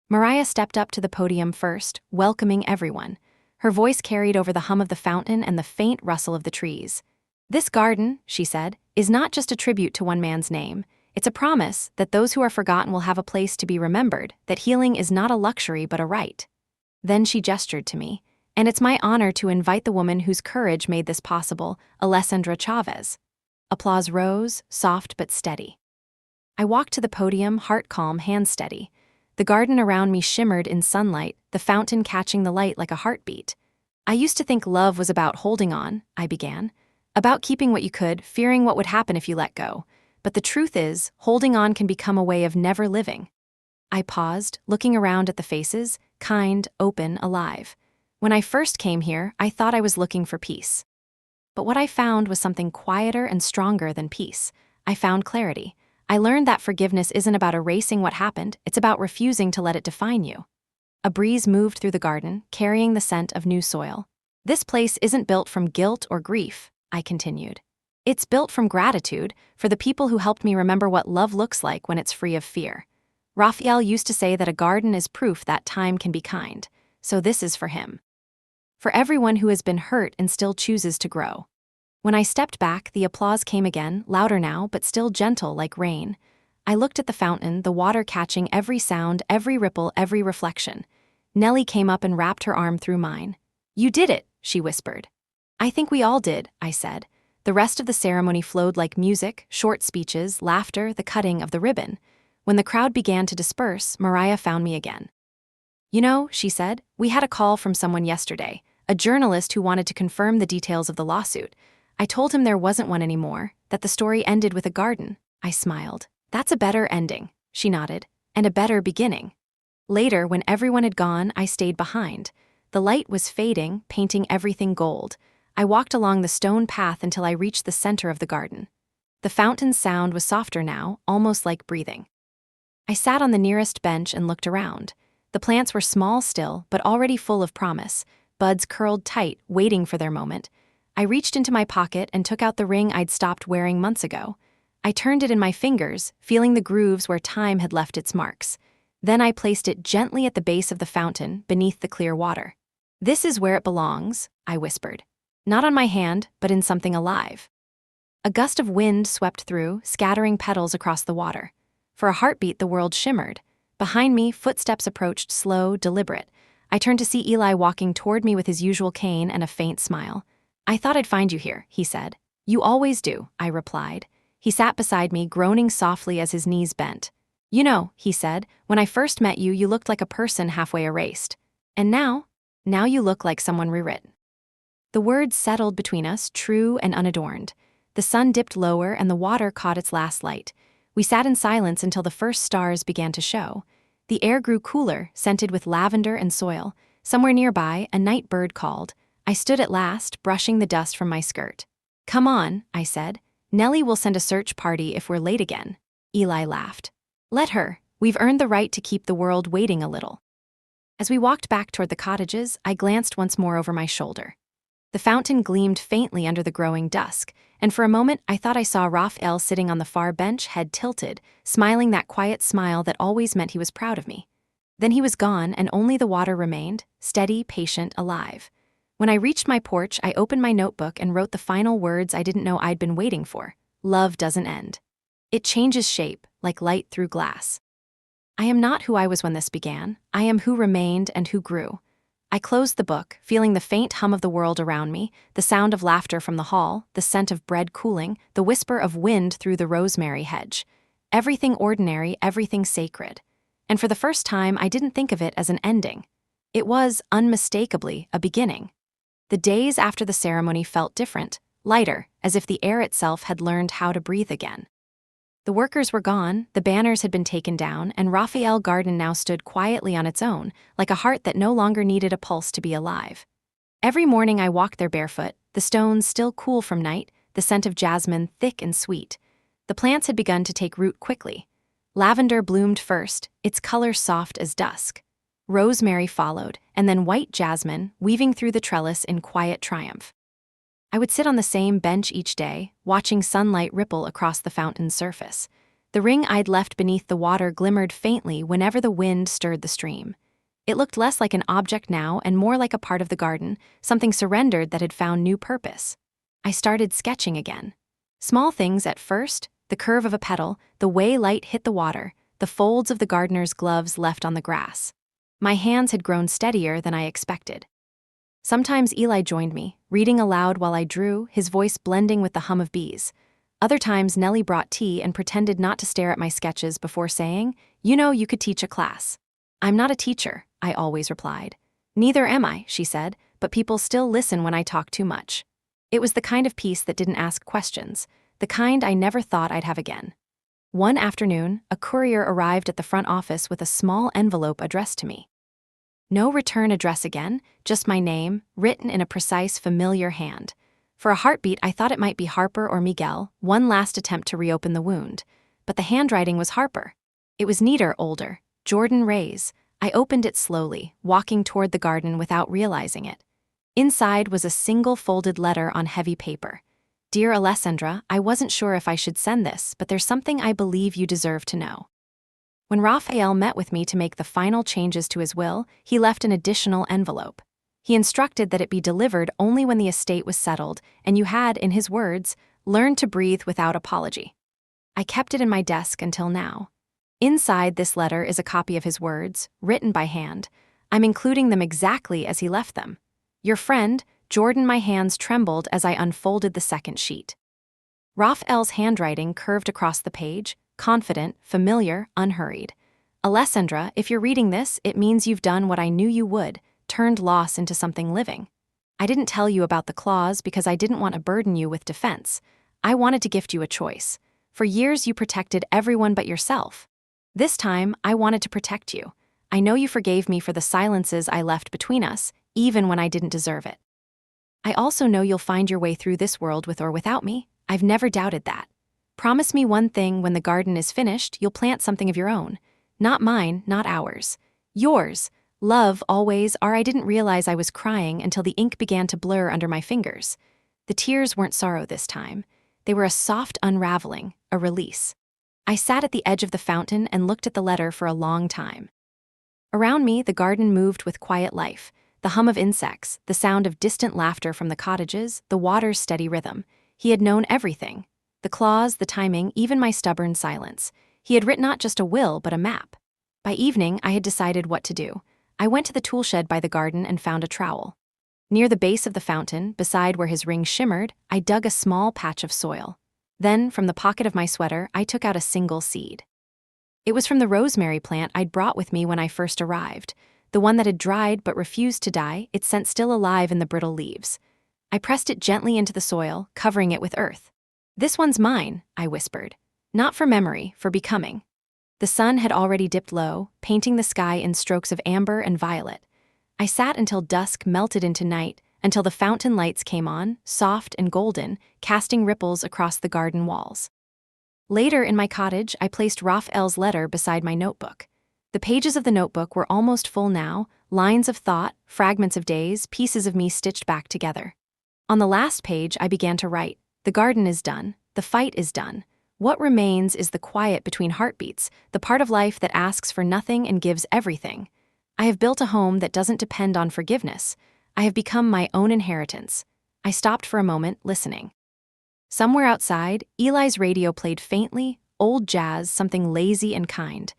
Mariah stepped up to the podium first, welcoming everyone. Her voice carried over the hum of the fountain and the faint rustle of the trees. "This garden," she said, "is not just a tribute to one man's name. It's a promise that those who are forgotten will have a place to be remembered, that healing is not a luxury but a right." Then she gestured to me. "And it's my honor to invite the woman whose courage made this possible, Alessandra Chavez." Applause rose, soft but steady. I walked to the podium, heart calm, hands steady. The garden around me shimmered in sunlight, the fountain catching the light like a heartbeat. "I used to think love was about holding on," I began. "About keeping what you could, fearing what would happen if you let go. But the truth is, holding on can become a way of never living." I paused, looking around at the faces, kind, open, alive. When I first came here, I thought I was looking for peace. But what I found was something quieter and stronger than peace. I found clarity. I learned that forgiveness isn't about erasing what happened, it's about refusing to let it define you. A breeze moved through the garden, carrying the scent of new soil. "This place isn't built from guilt or grief," I continued. "It's built from gratitude for the people who helped me remember what love looks like when it's free of fear." Raphael used to say that a garden is proof that time can be kind, so this is for him. For everyone who has been hurt and still chooses to grow. When I stepped back, the applause came again, louder now, but still gentle like rain. I looked at the fountain, the water catching every sound, every ripple, every reflection. Nellie came up and wrapped her arm through mine. "You did it," she whispered. "I think we all did," I said. The rest of the ceremony flowed like music, short speeches, laughter, the cutting of the ribbon. When the crowd began to disperse, Mariah found me again. "You know," she said, "we had a call from someone yesterday, a journalist who wanted to confirm the details of the lawsuit. I told him there wasn't one anymore, that the story ended with a garden." I smiled. "That's a better ending," she nodded, "and a better beginning." Later, when everyone had gone, I stayed behind. The light was fading, painting everything gold. I walked along the stone path until I reached the center of the garden. The fountain's sound was softer now, almost like breathing. I sat on the nearest bench and looked around. The plants were small still, but already full of promise, buds curled tight, waiting for their moment. I reached into my pocket and took out the ring I'd stopped wearing months ago. I turned it in my fingers, feeling the grooves where time had left its marks. Then I placed it gently at the base of the fountain, beneath the clear water. "This is where it belongs," I whispered. Not on my hand, but in something alive. A gust of wind swept through, scattering petals across the water. For a heartbeat, the world shimmered. Behind me, footsteps approached, slow, deliberate. I turned to see Eli walking toward me with his usual cane and a faint smile. "I thought I'd find you here," he said. "You always do," I replied. He sat beside me, groaning softly as his knees bent. "You know," he said, "when I first met you, you looked like a person halfway erased. And now you look like someone rewritten." The words settled between us, true and unadorned. The sun dipped lower and the water caught its last light. We sat in silence until the first stars began to show. The air grew cooler, scented with lavender and soil. Somewhere nearby, a night bird called. I stood at last, brushing the dust from my skirt. "Come on," I said. "Nellie will send a search party if we're late again." Eli laughed. "Let her. We've earned the right to keep the world waiting a little." As we walked back toward the cottages, I glanced once more over my shoulder. The fountain gleamed faintly under the growing dusk, and for a moment I thought I saw Raphael sitting on the far bench, head tilted, smiling that quiet smile that always meant he was proud of me. Then he was gone, and only the water remained, steady, patient, alive. When I reached my porch, I opened my notebook and wrote the final words I didn't know I'd been waiting for. Love doesn't end. It changes shape, like light through glass. I am not who I was when this began. I am who remained and who grew. I closed the book, feeling the faint hum of the world around me, the sound of laughter from the hall, the scent of bread cooling, the whisper of wind through the rosemary hedge. Everything ordinary, everything sacred. And for the first time, I didn't think of it as an ending. It was, unmistakably, a beginning. The days after the ceremony felt different, lighter, as if the air itself had learned how to breathe again. The workers were gone, the banners had been taken down, and Raphael Garden now stood quietly on its own, like a heart that no longer needed a pulse to be alive. Every morning I walked there barefoot, the stones still cool from night, the scent of jasmine thick and sweet. The plants had begun to take root quickly. Lavender bloomed first, its color soft as dusk. Rosemary followed, and then white jasmine, weaving through the trellis in quiet triumph. I would sit on the same bench each day, watching sunlight ripple across the fountain's surface. The ring I'd left beneath the water glimmered faintly whenever the wind stirred the stream. It looked less like an object now and more like a part of the garden, something surrendered that had found new purpose. I started sketching again. Small things at first, the curve of a petal, the way light hit the water, the folds of the gardener's gloves left on the grass. My hands had grown steadier than I expected. Sometimes Eli joined me, reading aloud while I drew, his voice blending with the hum of bees. Other times Nellie brought tea and pretended not to stare at my sketches before saying, "You know, you could teach a class." "I'm not a teacher," I always replied. "Neither am I," she said, "but people still listen when I talk too much." It was the kind of peace that didn't ask questions, the kind I never thought I'd have again. One afternoon, a courier arrived at the front office with a small envelope addressed to me. No return address again, just my name, written in a precise, familiar hand. For a heartbeat, I thought it might be Harper or Miguel, one last attempt to reopen the wound. But the handwriting was Harper. It was neater, older. Jordan Ray's. I opened it slowly, walking toward the garden without realizing it. Inside was a single folded letter on heavy paper. "Dear Alessandra, I wasn't sure if I should send this, but there's something I believe you deserve to know." When Raphael met with me to make the final changes to his will, he left an additional envelope. He instructed that it be delivered only when the estate was settled, and you had, in his words, learned to breathe without apology. I kept it in my desk until now. Inside this letter is a copy of his words, written by hand. I'm including them exactly as he left them. Your friend, Jordan. My hands trembled as I unfolded the second sheet. Raphael's handwriting curved across the page, confident, familiar, unhurried. Alessandra, if you're reading this, it means you've done what I knew you would, turned loss into something living. I didn't tell you about the clause because I didn't want to burden you with defense. I wanted to gift you a choice. For years you protected everyone but yourself. This time, I wanted to protect you. I know you forgave me for the silences I left between us, even when I didn't deserve it. I also know you'll find your way through this world with or without me. I've never doubted that. Promise me one thing: when the garden is finished, you'll plant something of your own. Not mine, not ours. Yours. Love, always. Or I didn't realize I was crying until the ink began to blur under my fingers. The tears weren't sorrow this time. They were a soft unraveling, a release. I sat at the edge of the fountain and looked at the letter for a long time. Around me, the garden moved with quiet life, the hum of insects, the sound of distant laughter from the cottages, the water's steady rhythm. He had known everything. The clause, the timing, even my stubborn silence. He had written not just a will, but a map. By evening, I had decided what to do. I went to the tool shed by the garden and found a trowel. Near the base of the fountain, beside where his ring shimmered, I dug a small patch of soil. Then, from the pocket of my sweater, I took out a single seed. It was from the rosemary plant I'd brought with me when I first arrived, the one that had dried but refused to die, its scent still alive in the brittle leaves. I pressed it gently into the soil, covering it with earth. "This one's mine," I whispered. "Not for memory, for becoming." The sun had already dipped low, painting the sky in strokes of amber and violet. I sat until dusk melted into night, until the fountain lights came on, soft and golden, casting ripples across the garden walls. Later in my cottage, I placed Raphael's letter beside my notebook. The pages of the notebook were almost full now, lines of thought, fragments of days, pieces of me stitched back together. On the last page, I began to write, "The garden is done. The fight is done. What remains is the quiet between heartbeats, the part of life that asks for nothing and gives everything. I have built a home that doesn't depend on forgiveness. I have become my own inheritance." I stopped for a moment, listening. Somewhere outside, Eli's radio played faintly, old jazz, something lazy and kind.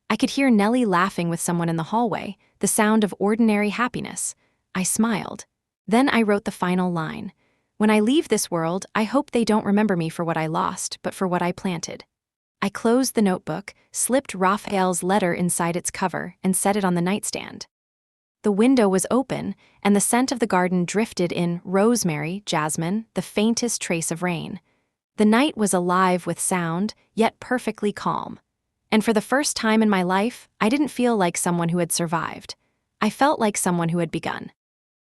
I could hear Nellie laughing with someone in the hallway, the sound of ordinary happiness. I smiled. Then I wrote the final line. "When I leave this world, I hope they don't remember me for what I lost, but for what I planted." I closed the notebook, slipped Raphael's letter inside its cover, and set it on the nightstand. The window was open, and the scent of the garden drifted in rosemary, jasmine, the faintest trace of rain. The night was alive with sound, yet perfectly calm. And for the first time in my life, I didn't feel like someone who had survived. I felt like someone who had begun.